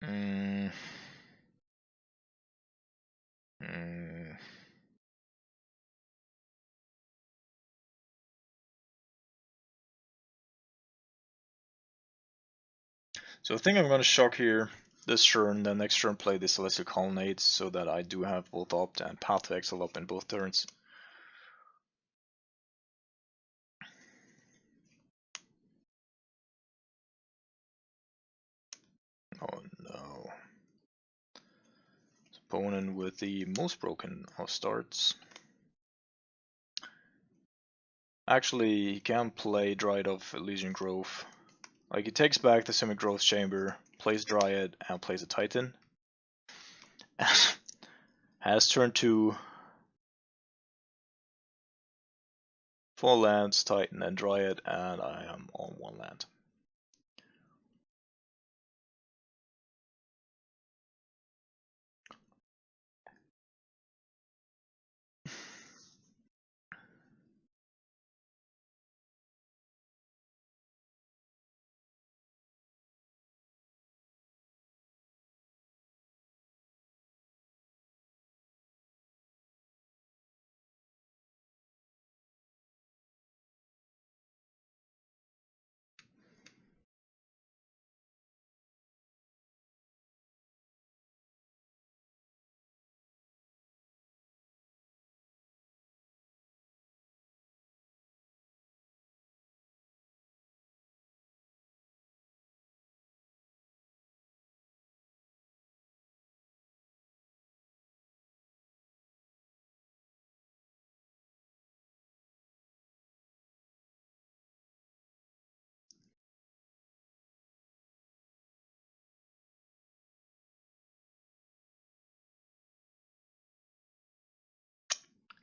Mm. Mm. So I think I'm going to shock here this turn, then next turn play the Celestial Colonnade so that I do have both Opt and Path to Exile up in both turns. Oh no. Opponent with the most broken of starts. Actually, he can play Dryad of Elysian Grove. Like, he takes back the Semi-Growth Chamber, plays Dryad, and plays a Titan. Has turn 2. 4 lands, Titan, and Dryad, and I am on 1 land.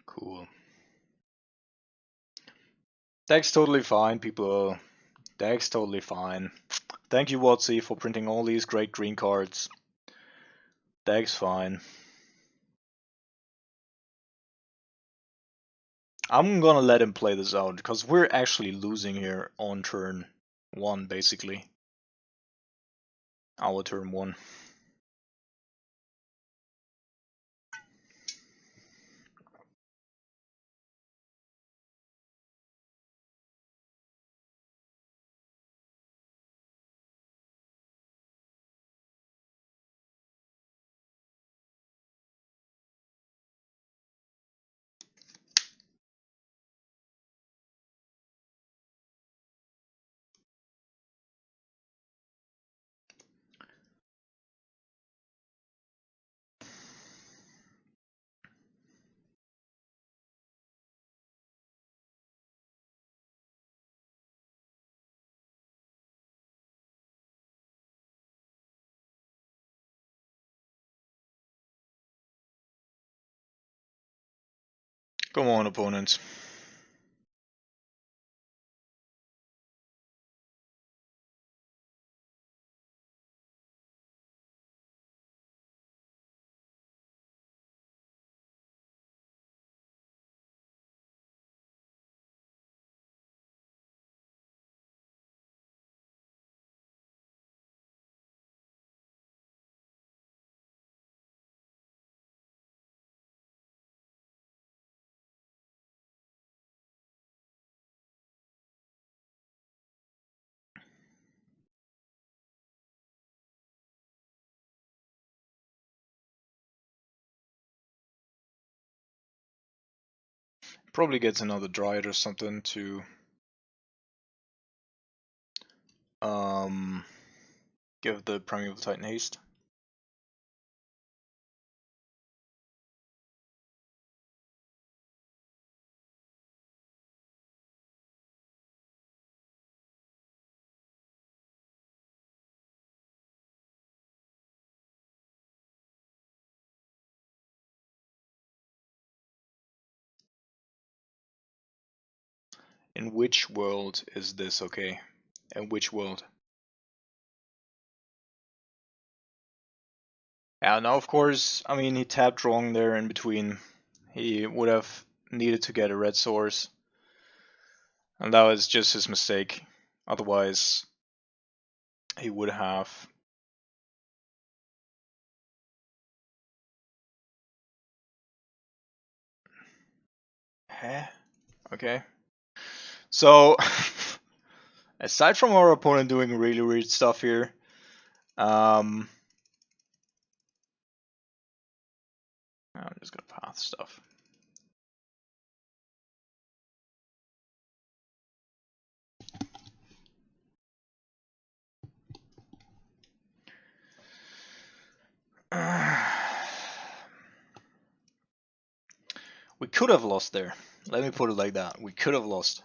Cool. Deck's totally fine, people. Deck's totally fine. Thank you, Watsy, for printing all these great green cards. Deck's fine. I'm gonna let him play this out, because we're actually losing here on turn 1, basically. Our turn 1. Come on, opponents. Probably gets another Dryad or something to give the Primeval Titan haste. In which world is this okay? In which world? Yeah, now of course, I mean, he tapped wrong there in between. He would have needed to get a red source. And that was just his mistake. Otherwise, he would have. Huh? Okay. So, aside from our opponent doing really weird stuff here, I'm just gonna path stuff. We could have lost there. Let me put it like that. We could have lost.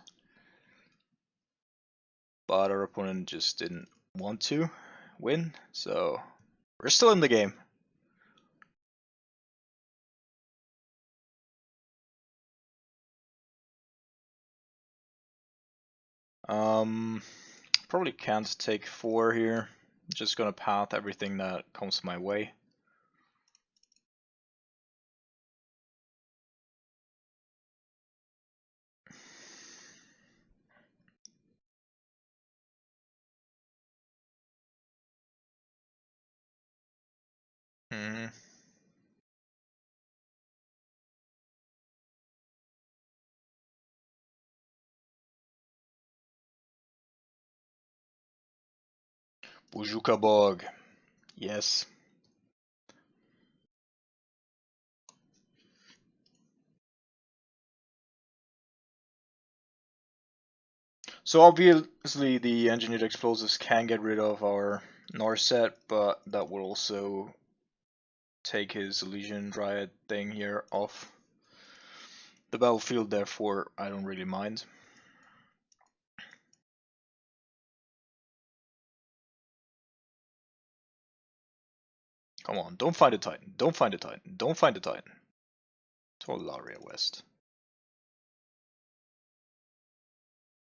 But our opponent just didn't want to win, so we're still in the game. Probably can't take 4 here. Just gonna path everything that comes my way. Hmm. Bujuka Bog. Yes. So obviously the engineered explosives can get rid of our Narset, but that will also take his Elysian Dryad thing here off the battlefield, therefore I don't really mind. Come on, don't find a Titan, don't find a Titan, don't find a Titan. Tolaria West.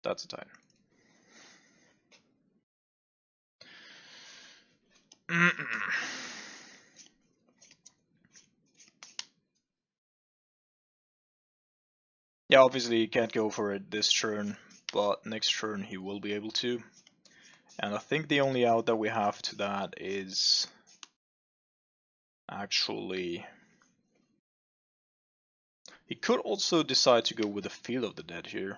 That's a Titan. Yeah, obviously he can't go for it this turn, but next turn he will be able to. And I think the only out that we have to that is actually... He could also decide to go with the Field of the Dead here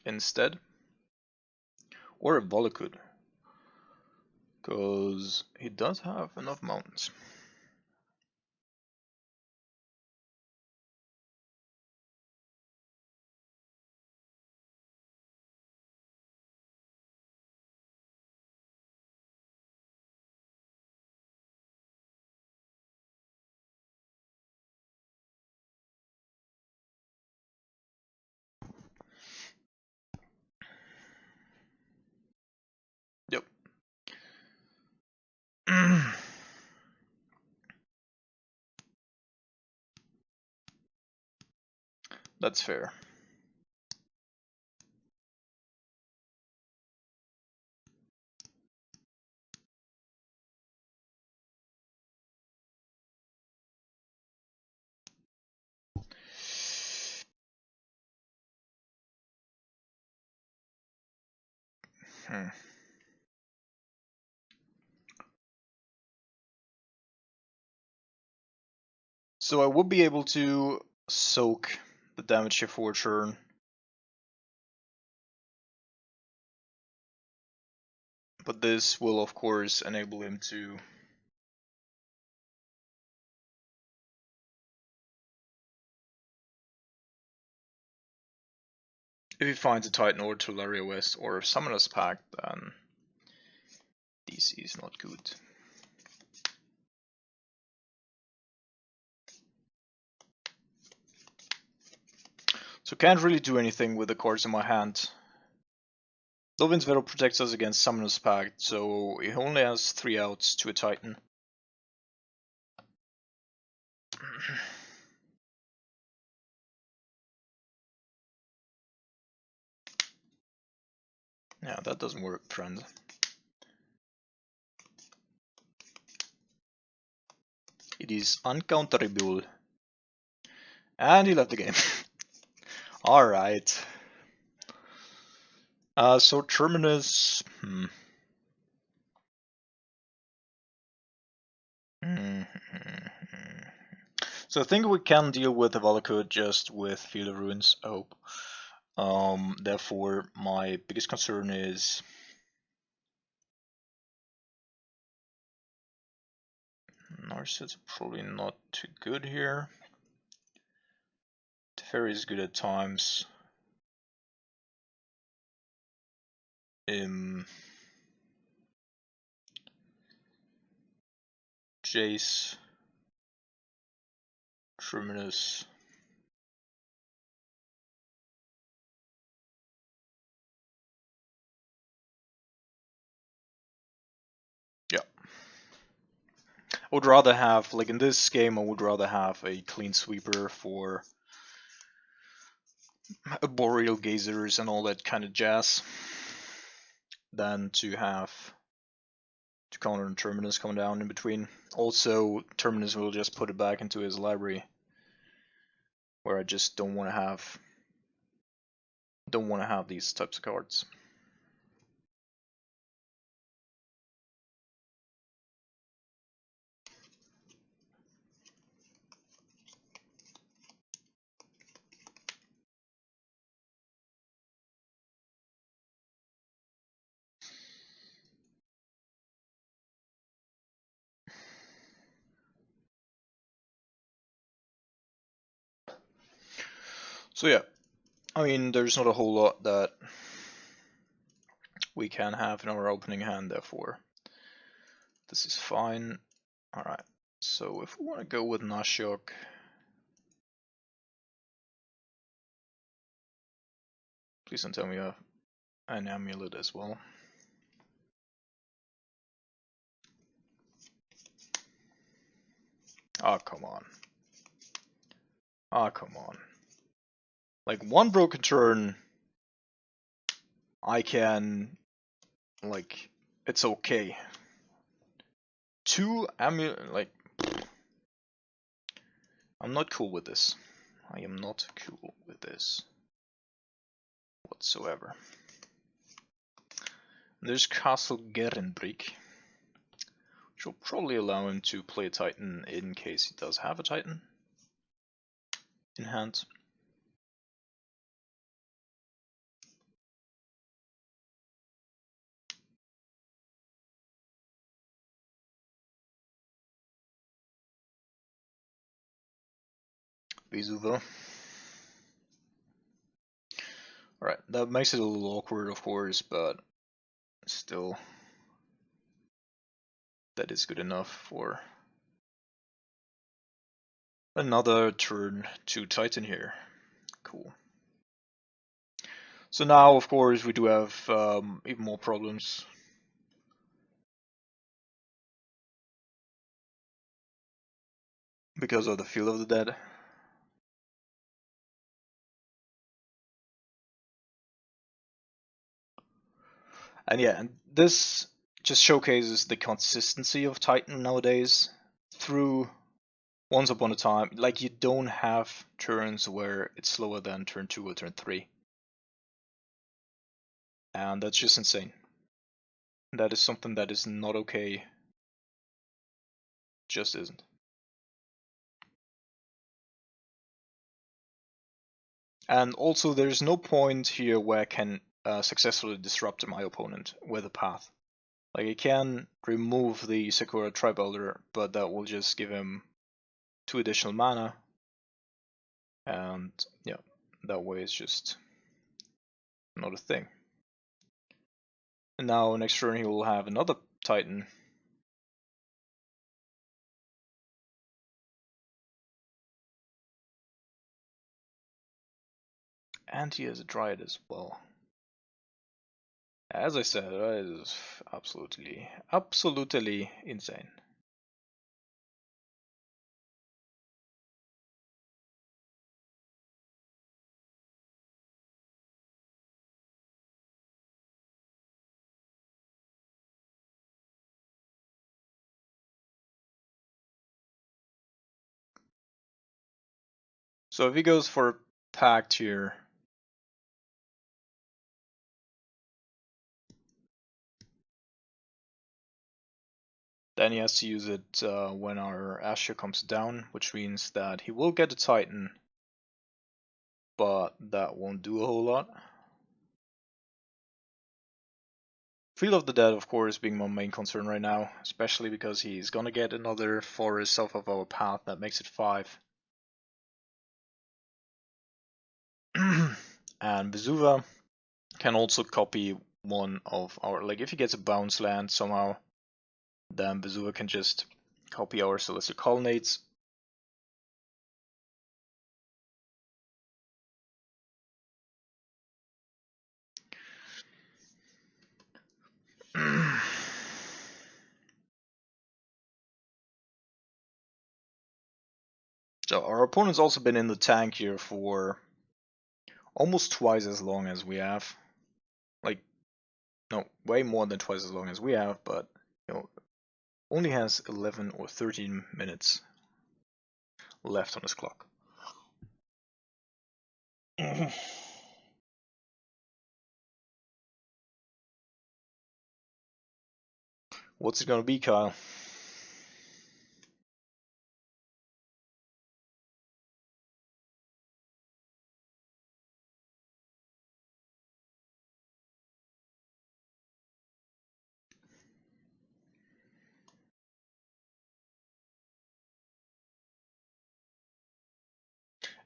instead. Or a Volakut, because he does have enough mountains. Yep. That's fair. Hmm. So I would be able to soak the damage here for a turn. But this will of course enable him to If he finds a Titan or Tularia West or Summoner's Pact, then DC is not good. So can't really do anything with the cards in my hand. Dovin's Veto protects us against Summoner's Pact, so he only has 3 outs to a Titan. Yeah, that doesn't work, friend. It is uncounterable. And he left the game. Alright. So Terminus... So I think we can deal with the Valakut just with Field of Ruins, I hope. Therefore, my biggest concern is Narset's probably not too good here. Teferi is good at times. Jace, Terminus. Yeah. I would rather have, like in this game, I would rather have a clean sweeper for Boreal Gazers and all that kind of jazz than to have to counter and Terminus come down in between. Also, Terminus will just put it back into his library, where I just don't want to have these types of cards. So yeah, I mean, there's not a whole lot that we can have in our opening hand, therefore this is fine. Alright, so if we want to go with Nashok, please don't tell me an amulet as well. Oh, come on. Oh, come on. Like, one broken turn, I can, like, it's okay. 2 amulet, like, I'm not cool with this. I am not cool with this whatsoever. There's Castle Gerenbrick, which will probably allow him to play a Titan in case he does have a Titan in hand. Vesuva. Alright, that makes it a little awkward, of course, but still, that is good enough for another turn to Titan here. Cool. So now, of course, we do have even more problems. Because of the Field of the Dead. And yeah, and this just showcases the consistency of Titan nowadays. Through once upon a time, like, you don't have turns where it's slower than turn 2 or turn 3. And that's just insane. That is something that is not okay. Just isn't. And also, there's no point here where I can successfully disrupt my opponent with a path. Like, I can remove the Sakura Tribe Elder, but that will just give him 2 additional mana. And yeah, that way it's just not a thing. And now next turn he will have another Titan. And he has a Dryad as well. As I said, that is absolutely insane. So if he goes for Pact here, then he has to use it when our Asher comes down, which means that he will get a Titan, but that won't do a whole lot. Field of the Dead, of course, being my main concern right now, especially because he's gonna get another forest south of our path that makes it 5. And Vesuva can also copy one of our, like if he gets a bounce land somehow, then Vesuva can just copy our Celestial Colonnades. So our opponent's also been in the tank here for almost twice as long as we have. Like, no, way more than twice as long as we have, but you know, only has 11 or 13 minutes left on his clock. What's it gonna be, Kyle?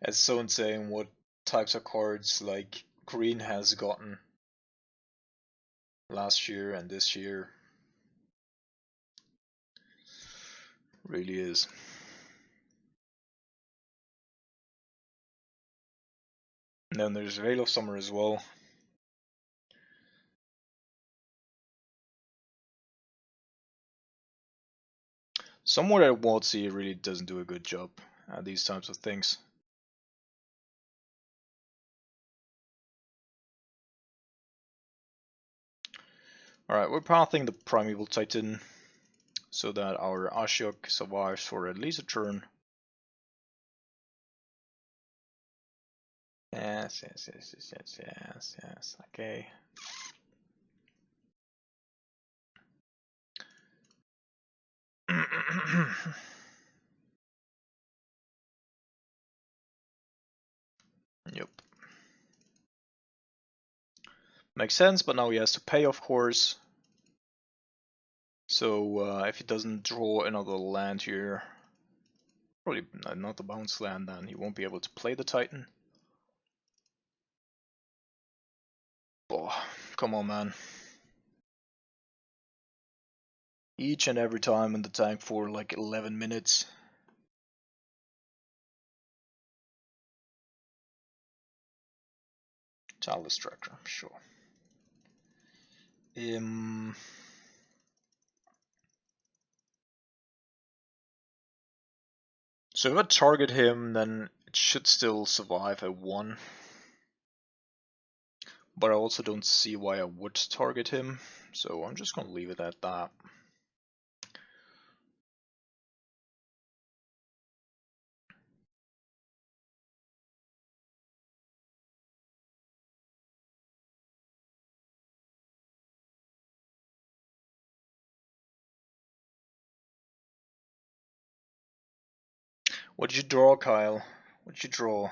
It's so insane what types of cards like green has gotten last year and this year. Really is. And then there's Veil of Summer as well. Somewhere that WotC really doesn't do a good job at these types of things. Alright, we're pathing the Primeval Titan so that our Ashiok survives for at least a turn. Yes, okay. Yep. Makes sense, but now he has to pay, of course. So if he doesn't draw another land here, probably not the bounce land, then he won't be able to play the Titan. Oh, come on, man. Each and every time in the tank for like 11 minutes. Child Distractor, sure. So if I target him, then it should still survive at 1. But I also don't see why I would target him, so I'm just gonna leave it at that. What did you draw, Kyle? What did you draw?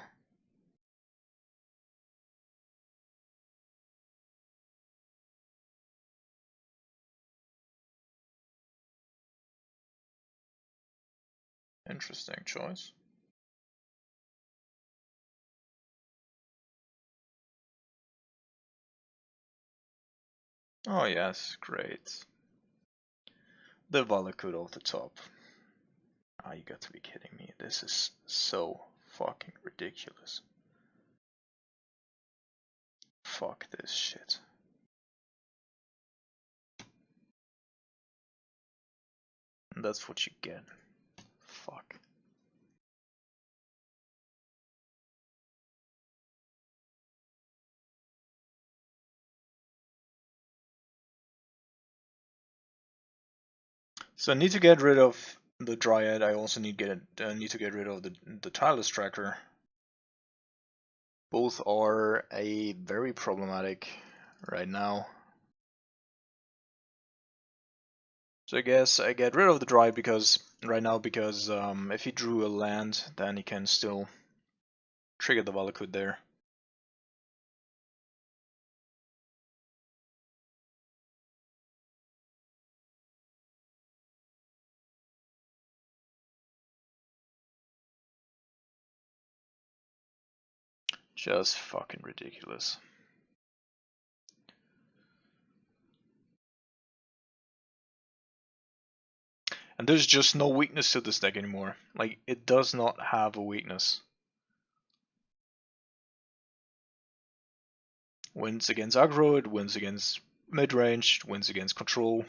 Interesting choice. Oh yes, great. The Valakut off the top. Ah, you got to be kidding me. This is so fucking ridiculous. Fuck this shit. And that's what you get. Fuck. So I need to get rid of the Dryad. I also need to get rid of the Tireless Tracker. Both are a very problematic right now. So I guess I get rid of the Dryad because if he drew a land, then he can still trigger the Valakut there. Just fucking ridiculous. And there's just no weakness to this deck anymore. Like, it does not have a weakness. Wins against aggro, it wins against mid-range, wins against control.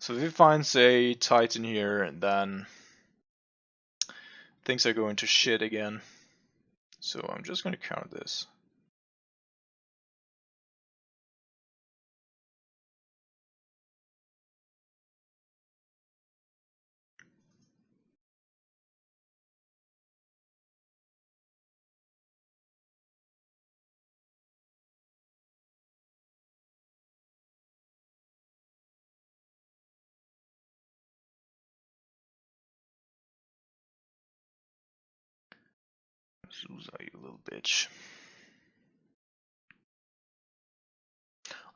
So if he finds a Titan here, then things are going to shit again. So I'm just going to count this. Zuza, you little bitch.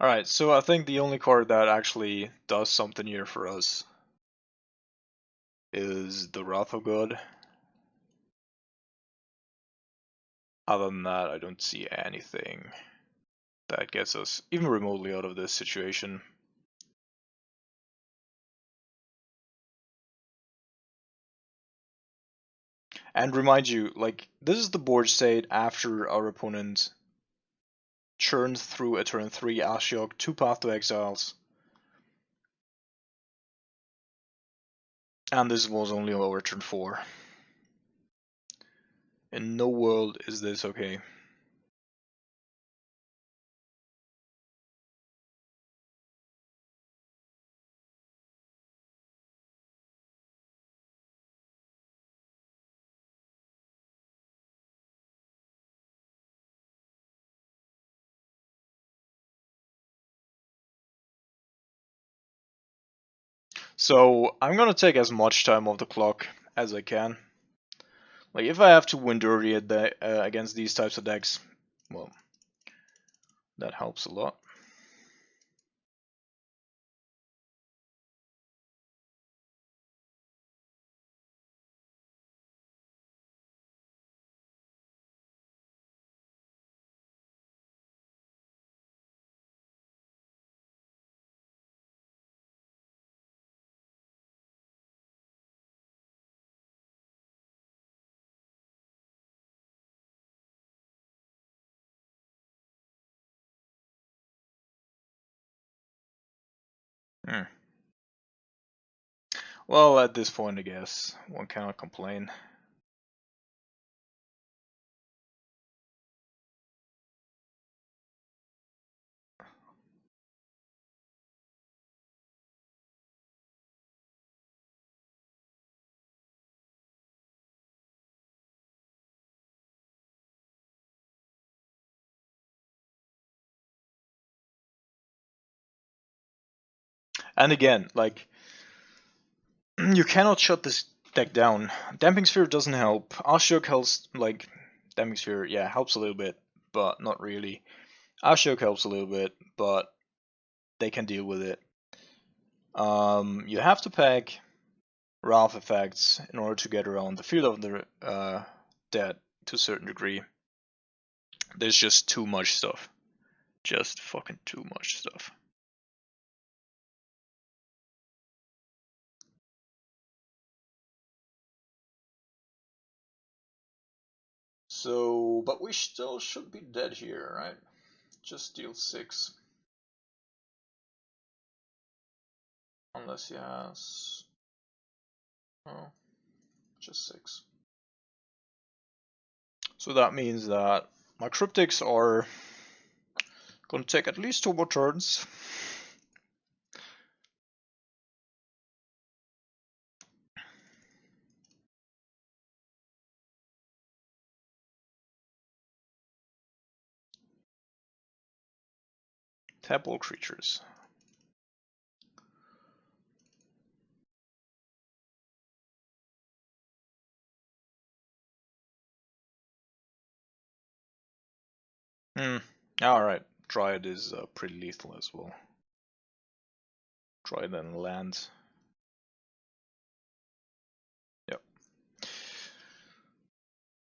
Alright, so I think the only card that actually does something here for us is the Wrath of God. Other than that, I don't see anything that gets us even remotely out of this situation. And remind you, like, this is the board state after our opponent churned through a turn 3 Ashiok, 2 Path to Exiles. And this was only over turn 4. In no world is this okay. So I'm gonna take as much time off the clock as I can. Like, if I have to win dirty against these types of decks, well, that helps a lot. Hmm. Well, at this point, I guess one cannot complain. And again, like, you cannot shut this deck down. Damping Sphere doesn't help. Ashiok helps, like, Damping Sphere, yeah, helps a little bit. but not really. Ashok helps a little bit, but they can deal with it. You have to pack Ralph effects in order to get around the Field of the Dead to a certain degree. There's just too much stuff. Just fucking too much stuff. So, but we still should be dead here, right? Just deal 6. Unless he has... Oh, just 6. So that means that my cryptics are gonna take at least 2 more turns. Tap all creatures. Alright. Dryad is pretty lethal as well. Dryad and land. Yep.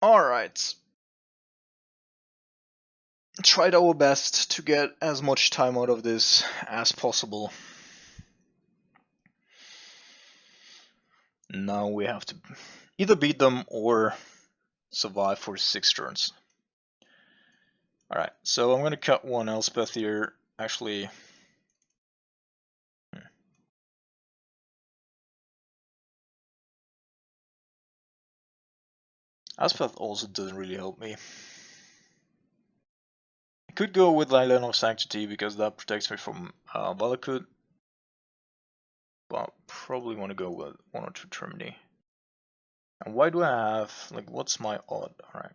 Alright. Tried our best to get as much time out of this as possible. Now we have to either beat them or survive for 6 turns. Alright, so I'm gonna cut 1 Elspeth here. Actually, Elspeth also doesn't really help me. I could go with Island of Sanctity because that protects me from Valakut, but probably want to go with 1 or 2 Termini. And why do I have, like, what's my odd? Alright.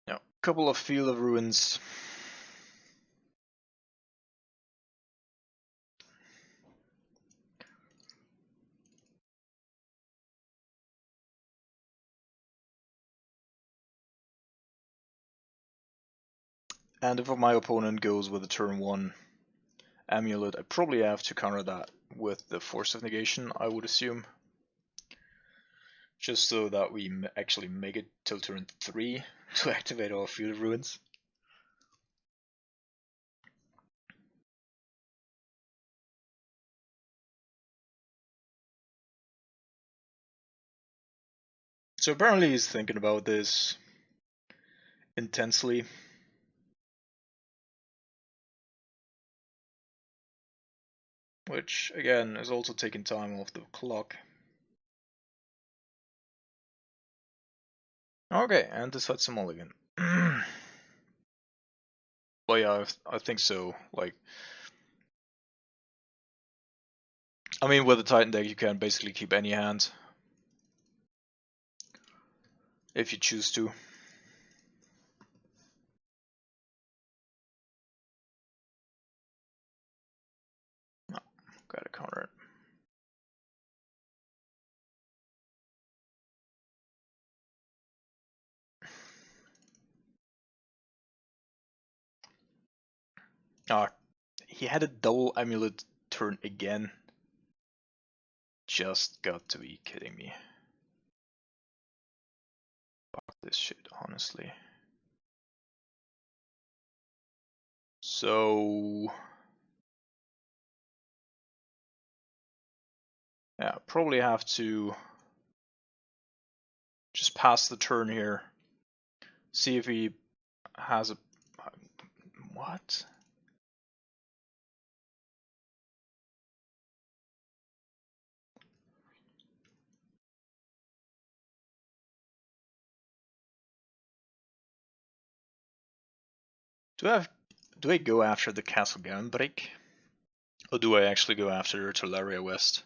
Yeah, couple of Field of Ruins. And if my opponent goes with a turn 1 Amulet, I probably have to counter that with the Force of Negation, I would assume. Just so that we actually make it till turn 3 to activate our Field of Ruins. So apparently he's thinking about this intensely. Which, again, is also taking time off the clock. Okay, and decides a mulligan. Well, yeah, I think so. Like, I mean, with the Titan deck, you can basically keep any hand. If you choose to. No, gotta counter it. Ah, he had a double amulet turn again. Just got to be kidding me. Fuck this shit, honestly. So... yeah, probably have to just pass the turn here. See if he has a... what? Do I go after the Castle Gunbreak? Or do I actually go after Talaria West?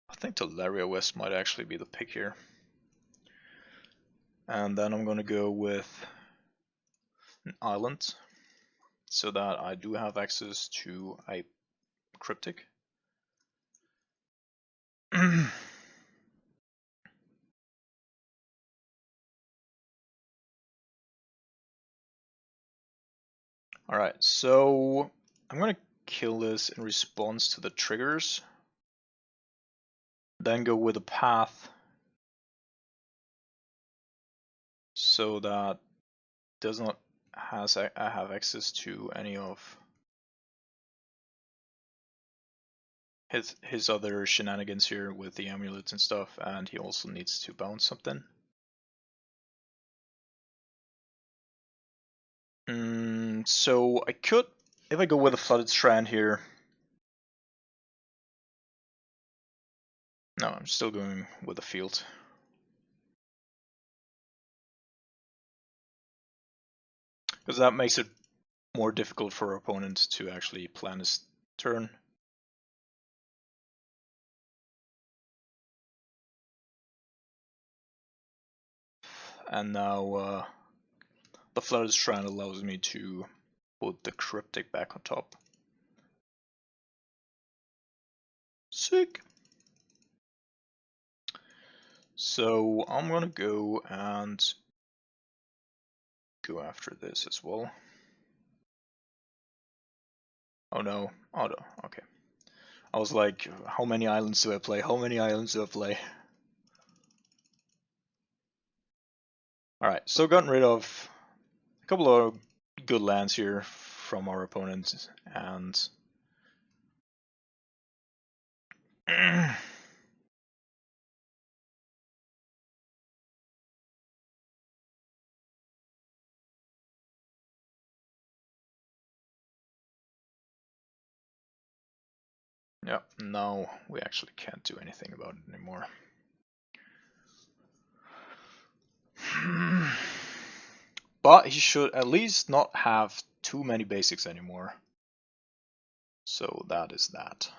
I think Talaria West might actually be the pick here. And then I'm gonna go with an island. so that I do have access to a cryptic. Alright, so I'm gonna kill this in response to the triggers. Then go with a path so that does not have access to any of his other shenanigans here with the amulets and stuff, and he also needs to bounce something. So I could, if I go with a flooded strand here. No, I'm still going with the field. Because that makes it more difficult for our opponent to actually plan his turn. And now the flooded strand allows me to put the cryptic back on top. Sick! So I'm gonna go and go after this as well. Oh no, oh no, okay. I was like, how many islands do I play? How many islands do I play? Alright, so gotten rid of a couple of good lands here from our opponent, and yeah, now we actually can't do anything about it anymore. But he should at least not have too many basics anymore. So that is that.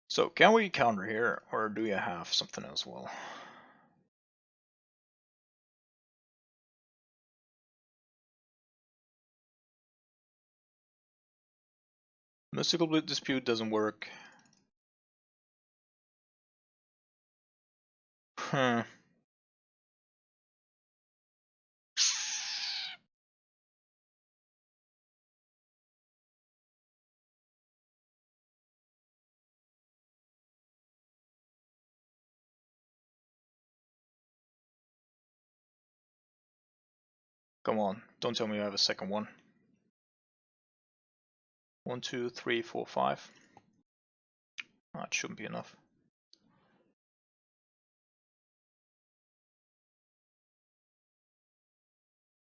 So can we counter here, or do you have something as well? Mystical Dispute doesn't work. Huh. Come on, don't tell me you have a second one. 1, 2, 3, 4, 5. That shouldn't be enough.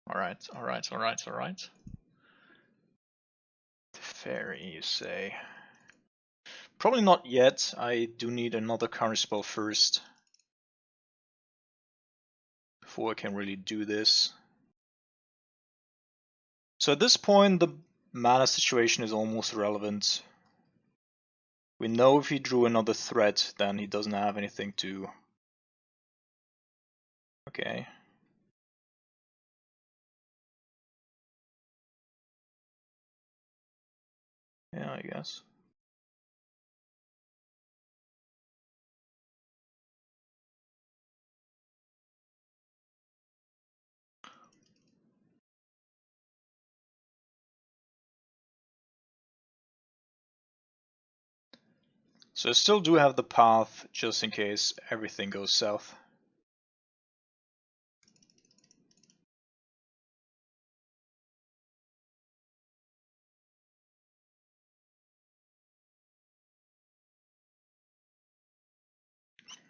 Alright, alright, alright, alright. Fairy, you say? Probably not yet. I do need another counter spell first before I can really do this. So at this point, the mana situation is almost irrelevant. We know if he drew another threat, then he doesn't have anything to... Okay. Yeah, I guess. So I still do have the path, just in case everything goes south.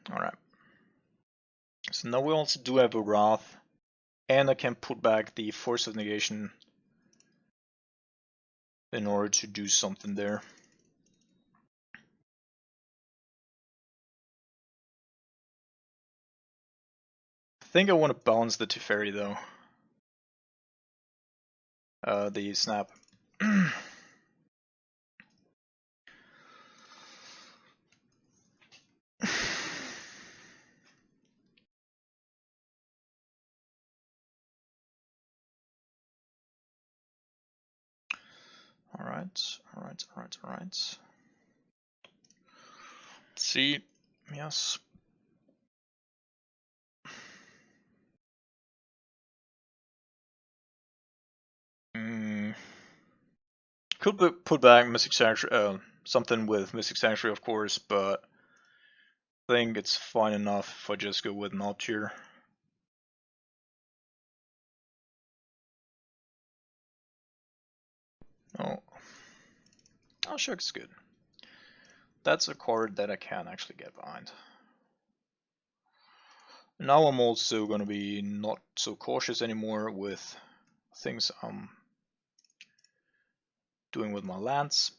Alright. So now we also do have a Wrath, and I can put back the Force of Negation in order to do something there. I think I want to bounce the Teferi though. The snap. Alright, alright, alright, alright. Let's see. Yes. Could put back Mystic Sanctuary, something with Mystic Sanctuary, of course, but I think it's fine enough if I just go with an opt here. Oh, Shuck's good. That's a card that I can actually get behind. Now I'm also gonna be not so cautious anymore with things I'm doing with my lands.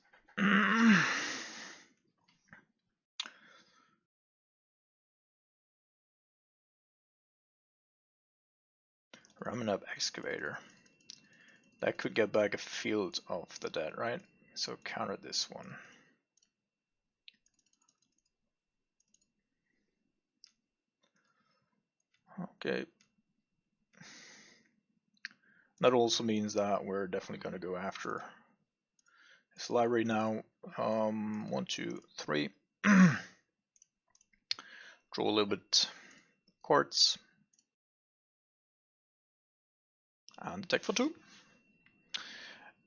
Ramming up Excavator. That could get back a Field of the Dead, right? So counter this one. Okay. That also means that we're definitely going to go after his library now. 1, 2, 3. Draw a little bit cards. And attack for 2.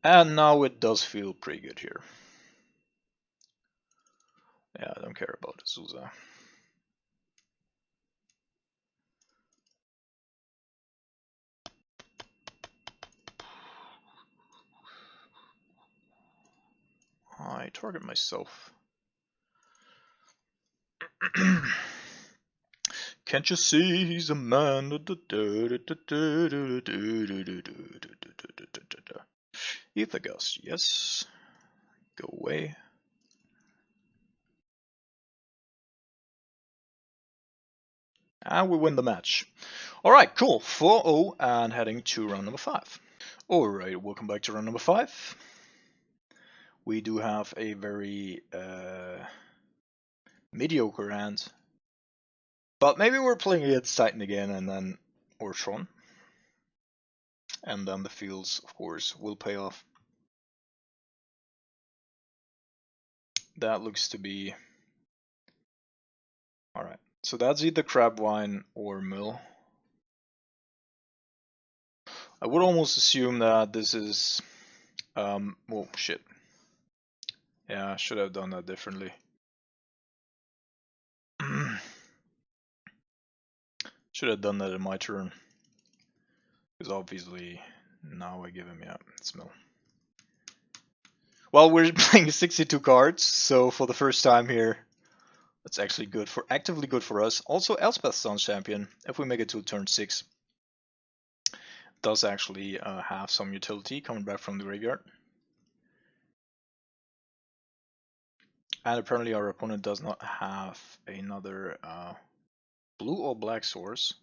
And now it does feel pretty good here. Yeah, I don't care about Azusa. I target myself. Can't you see he's a man? Ether Gust, yes. Go away. And we win the match. Alright, cool. 4-0 and heading to round number 5. Alright, welcome back to round number 5. We do have a very mediocre hand. But maybe we're playing against Titan again and then or Tron. And then the fields, of course, will pay off. That looks to be... Alright, so that's either Crabwine or Mill. I would almost assume that this is... oh, shit. Yeah, I should have done that differently. Should have done that in my turn. Because obviously, now I give him, yeah, it's Mill. Well, we're playing 62 cards, so for the first time here, that's actually good for, actively good for us. Also, Elspeth's Sun's Champion, if we make it to turn 6, does actually have some utility coming back from the graveyard. And apparently our opponent does not have another blue or black source.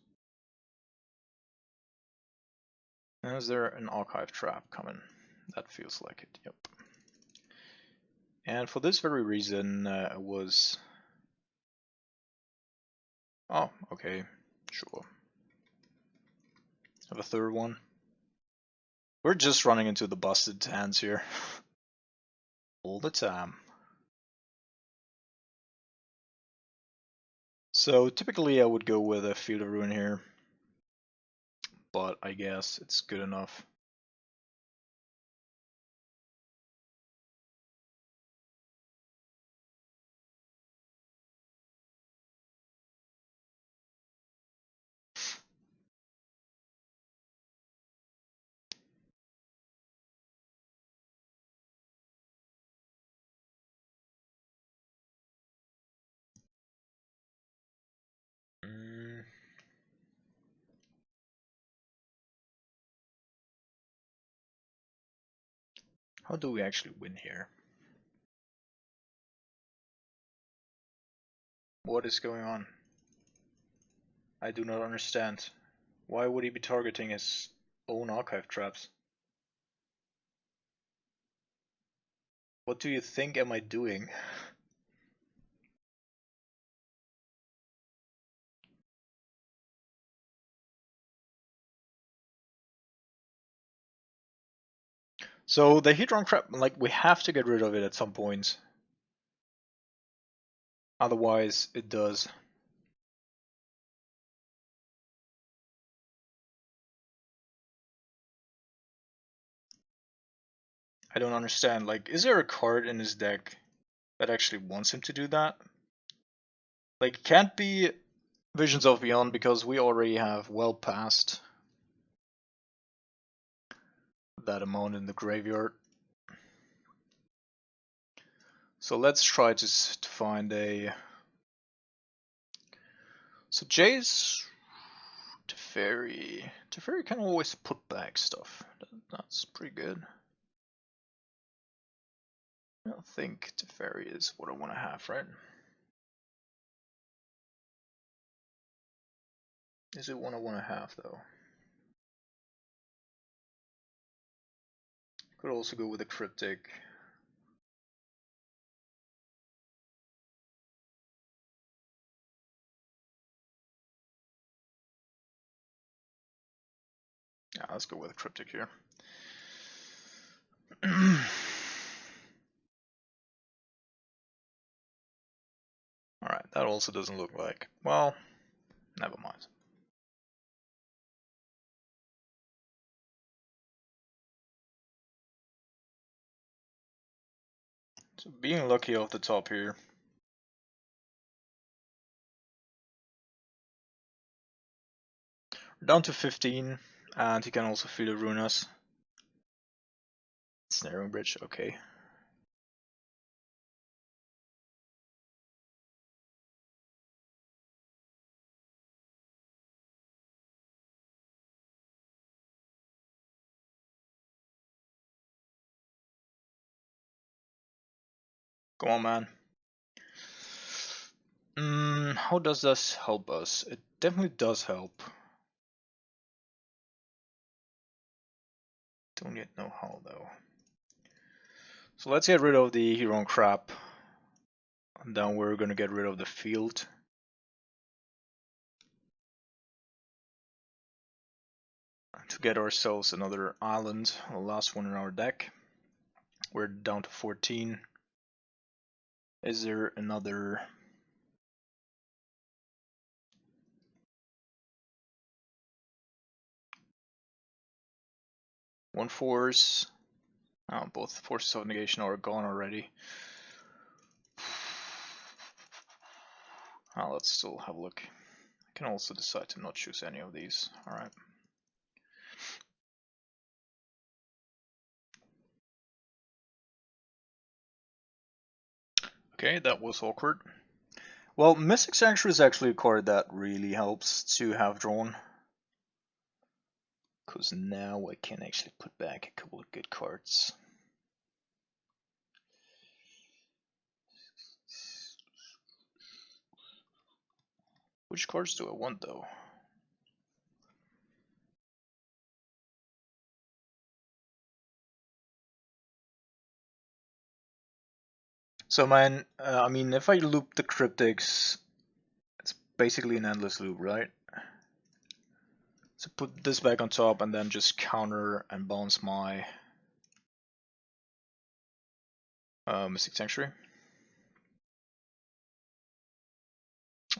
And is there an archive trap coming? That feels like it, yep. And for this very reason, it was... Oh, okay, sure. Have a third one. We're just running into the busted hands here. All the time. So typically I would go with a Field of Ruin here, but I guess it's good enough. How do we actually win here? What is going on? I do not understand. Why would he be targeting his own archive traps? What do you think am I doing? So the Hedron crap, like, we have to get rid of it at some point. Otherwise, it does. I don't understand. Like, is there a card in his deck that actually wants him to do that? Like, it can't be Visions of Beyond because we already have well past that amount in the graveyard. So let's try to find a... So Jace... Teferi... Teferi can always put back stuff. That's pretty good. I don't think Teferi is what I want to have, right? Is it what I want to have, though? Could also go with a Cryptic. Yeah, let's go with a Cryptic here. Alright, that also doesn't look like... Well, never mind. So being lucky off the top here. We're down to 15, and he can also feel the ruin us. Snaring Bridge, okay. Come on, man. How does this help us? It definitely does help. Don't yet know how, though. So let's get rid of the hero crap. And then we're gonna get rid of the field. To get ourselves another island, the last one in our deck. We're down to 14. Is there another... One force? Oh, both forces of negation are gone already. Let's still have a look. I can also decide to not choose any of these. Alright. Okay, that was awkward. Well, Mystic Sanctuary is actually a card that really helps to have drawn. Because now I can actually put back a couple of good cards. Which cards do I want, though? So, man, I mean, if I loop the Cryptics, it's basically an endless loop, right? So put this back on top and then just counter and bounce my Mystic Sanctuary.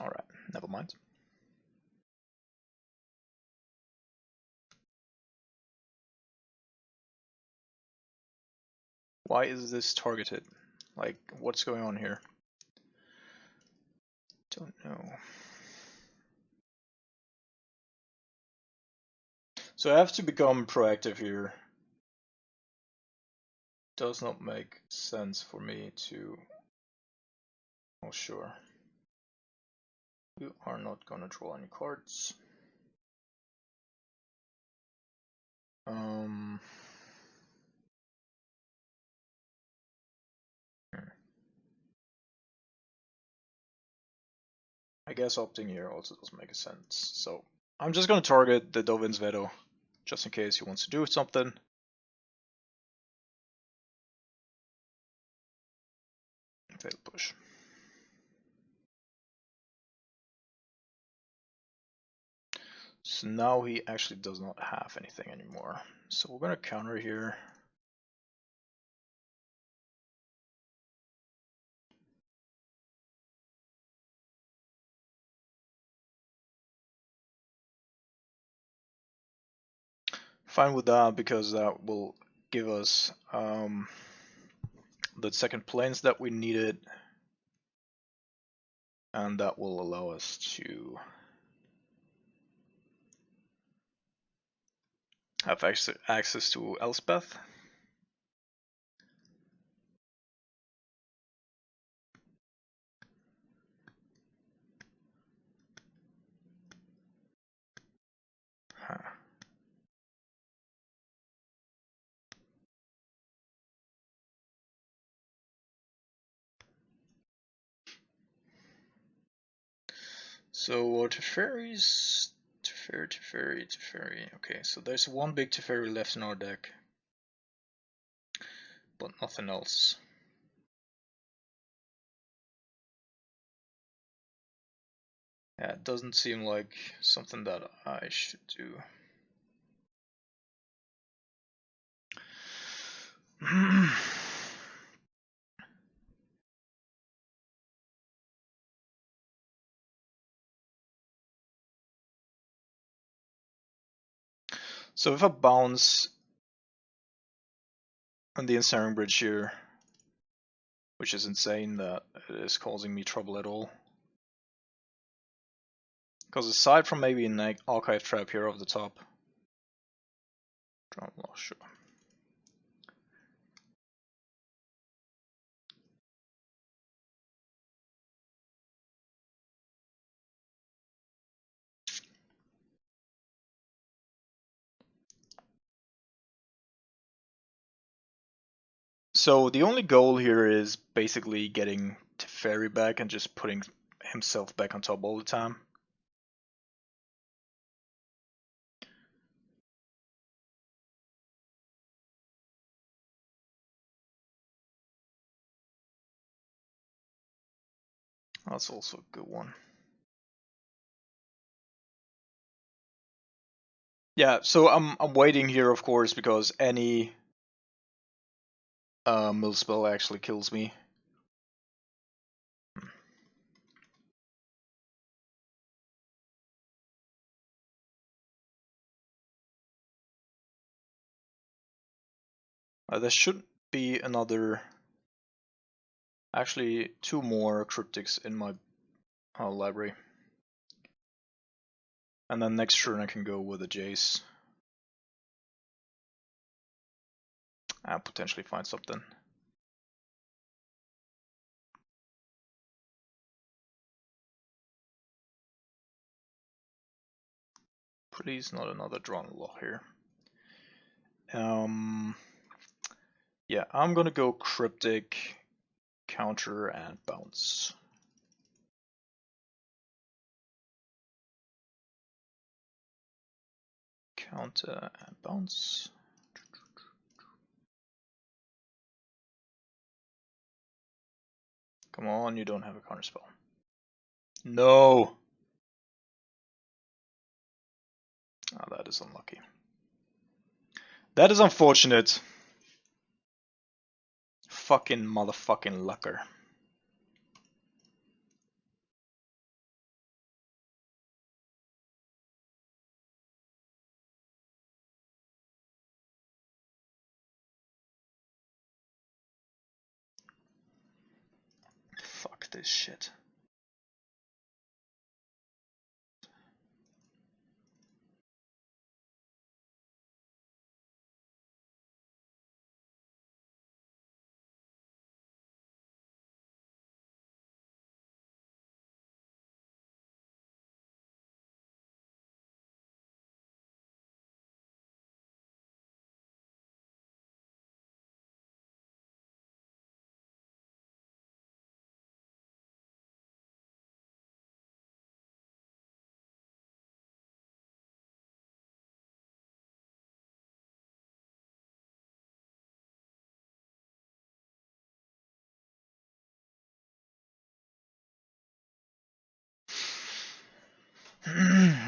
Alright, never mind. Why is this targeted? Like, what's going on here? Don't know. So I have to become proactive here. Does not make sense for me to... Oh, sure. You are not gonna draw any cards. I guess opting here also doesn't make sense. So I'm just gonna target the Dovin's Veto, just in case he wants to do something. Fail push. So now he actually does not have anything anymore. So we're gonna counter here. Fine with that, because that will give us the second planes that we needed, and that will allow us to have access to Elspeth. Huh. So Teferis, Teferi. Okay, so there's one big Teferi left in our deck, but nothing else. Yeah, it doesn't seem like something that I should do. So if I bounce on the ensnaring bridge here, which is insane that it is causing me trouble at all. Because aside from maybe an archive trap here off the top, I'm not sure. So the only goal here is basically getting Teferi back and just putting himself back on top all the time. That's also a good one. Yeah, so I'm waiting here, of course, because any mill spell actually kills me. There should be another, actually 2 more cryptics in my library. And then next turn I can go with a Jace. And potentially find something. Please, not another drawn law here. Yeah, I'm gonna go cryptic, counter, and bounce. Counter and bounce. Come on, you don't have a counter spell. No! Ah, that is unlucky. That is unfortunate. Fucking motherfucking lucker. Fuck this shit.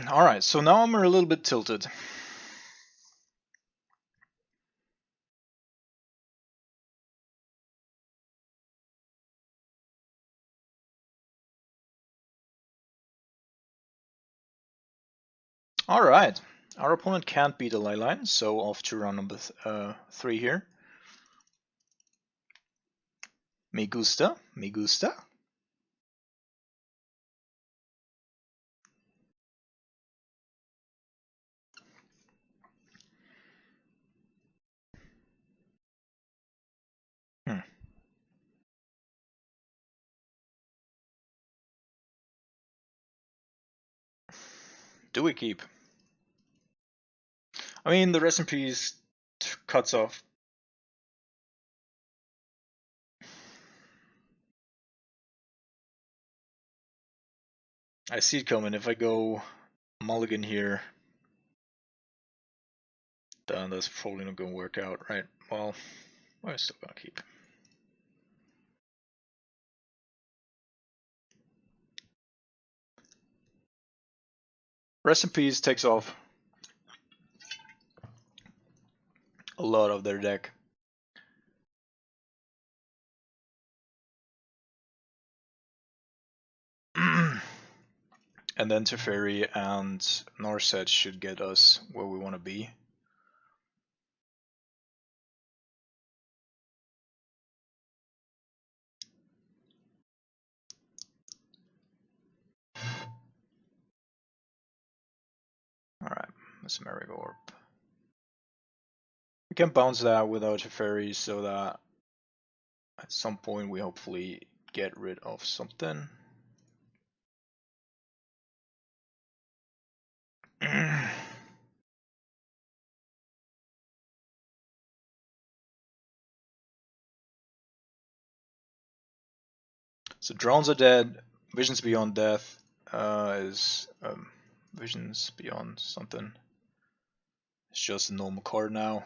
Alright, so now I'm a little bit tilted. Alright, Our opponent can't beat the ley line, so off to round number 3 here. Me gusta, me gusta. Do we keep? I mean, the rest in peace cuts off. I see it coming. If I go mulligan here, then that's probably not going to work out, right? Well, we're still going to keep. Rest in peace takes off a lot of their deck. And then Teferi and Norset should get us where we want to be. Alright, Mesmeric Orb. We can bounce that without Teferi so that at some point we hopefully get rid of something. So drones are dead. Visions Beyond Death is Visions Beyond something. It's just a normal card now.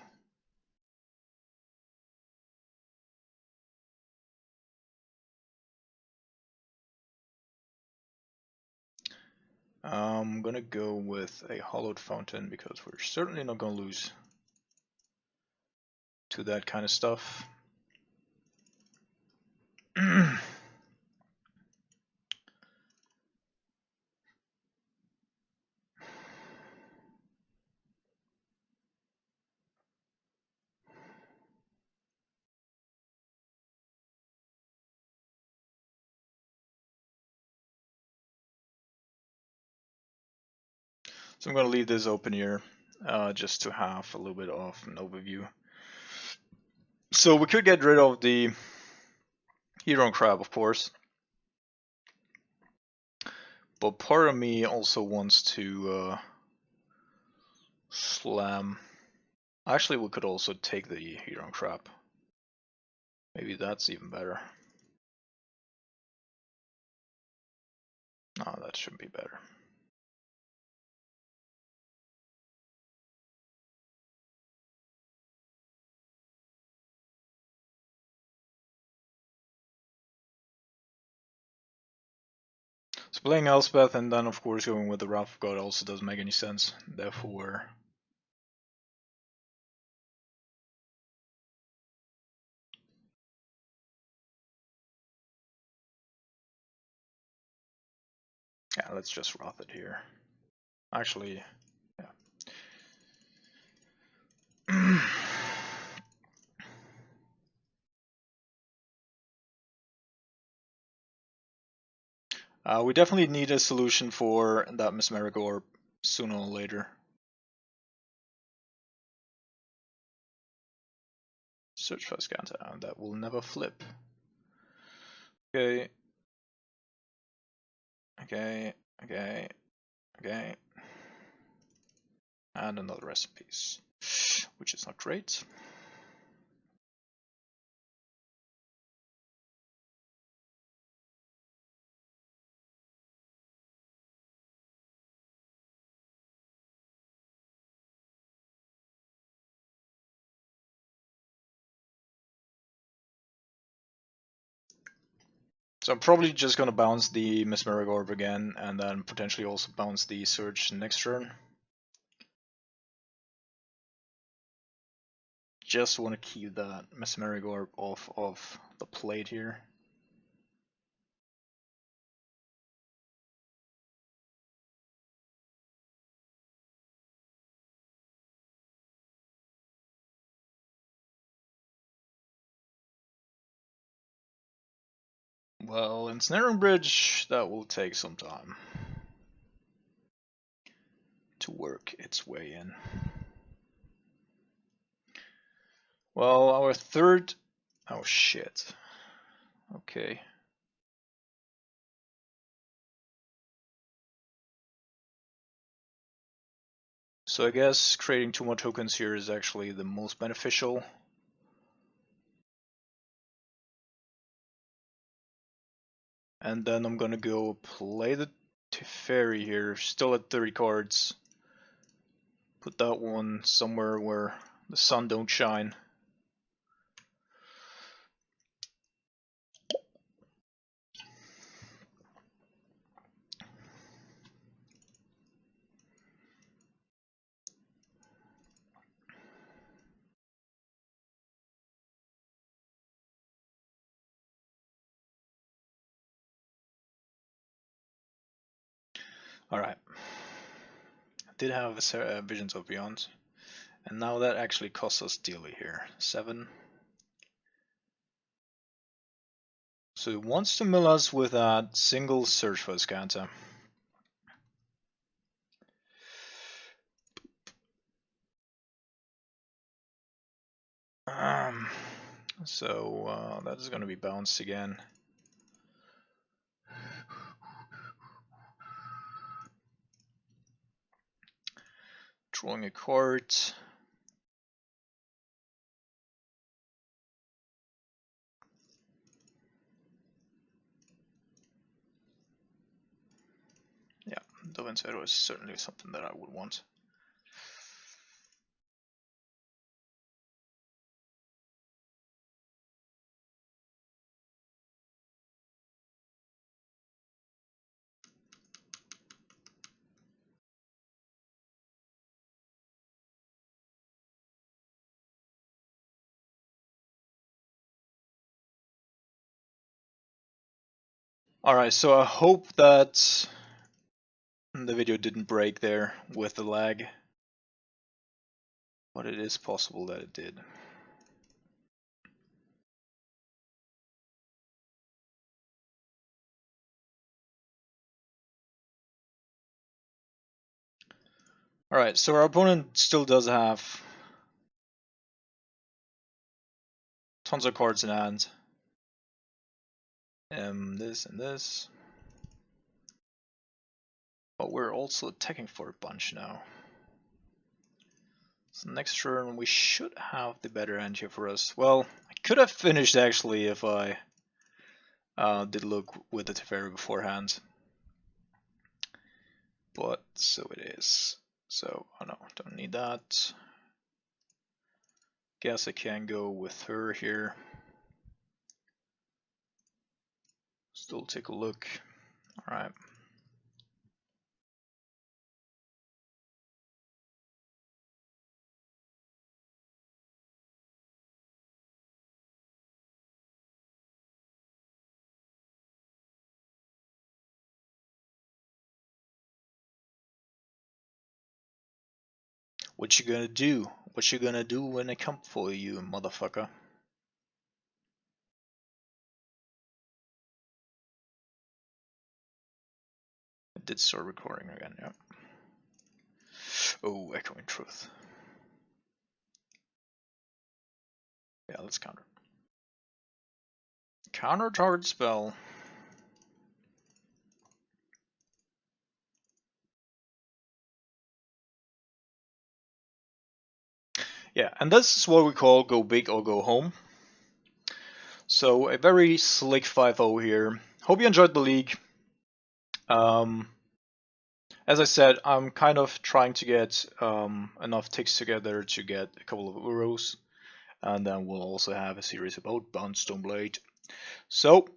I'm gonna go with a Hollowed Fountain because we're certainly not gonna lose to that kind of stuff. So I'm gonna leave this open here just to have a little bit of an overview. So we could get rid of the Hero Crab, of course. But part of me also wants to slam. Actually, we could also take the Hero Crab. Maybe that's even better. No, that should be better. So playing Elspeth and then of course going with the Wrath of God also doesn't make any sense. Therefore, yeah, let's just Wrath it here. Actually, yeah. We definitely need a solution for that Mesmeric Orb sooner or later. Search for Scanta, that will never flip. Okay. Okay, okay, okay. And another recipes, which is not great. So I'm probably just gonna bounce the Mesmeric Orb again, and then potentially also bounce the Surge next turn. Just want to keep that Mesmeric Orb off of the plate here. Well, ensnaring bridge, that will take some time to work its way in. Well, our third... Oh shit. Okay. So I guess creating 2 more tokens here is actually the most beneficial. And then I'm gonna go play the Teferi here, still at 30 cards. Put that one somewhere where the sun don't shine. Alright. I did have Visions of Beyond. And now that actually costs us dearly here. 7. So he wants to mill us with that single search for Scanta. So that is going to be bounced again. Drawing a card. Yeah, Dovensero is certainly something that I would want. Alright, so I hope that the video didn't break there with the lag, but it is possible that it did. Alright, so our opponent still does have tons of cards in hand. This and this. But we're also attacking for a bunch now. So next turn we should have the better hand here for us. Well, I could have finished actually if I did look with the Teferi beforehand. But so it is. So, oh no, don't need that. Guess I can go with her here. Still take a look. Alright. What you gonna do? What you gonna do when I come for you, motherfucker? I did start recording again, yeah. Oh, Echoing Truth. Yeah, let's counter. Counter target spell. Yeah, and this is what we call go big or go home. So a very slick 5-0 here. Hope you enjoyed the league. As I said, I'm kind of trying to get enough ticks together to get a couple of euros. And then we'll also have a series about Bound Stone Blade. So,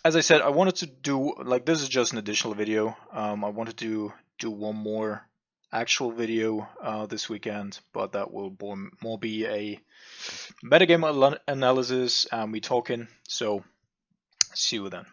as I said, I wanted to do, like, this is just an additional video. I wanted to do one more actual video this weekend, but that will more be a metagame analysis and me talking. So, see you then.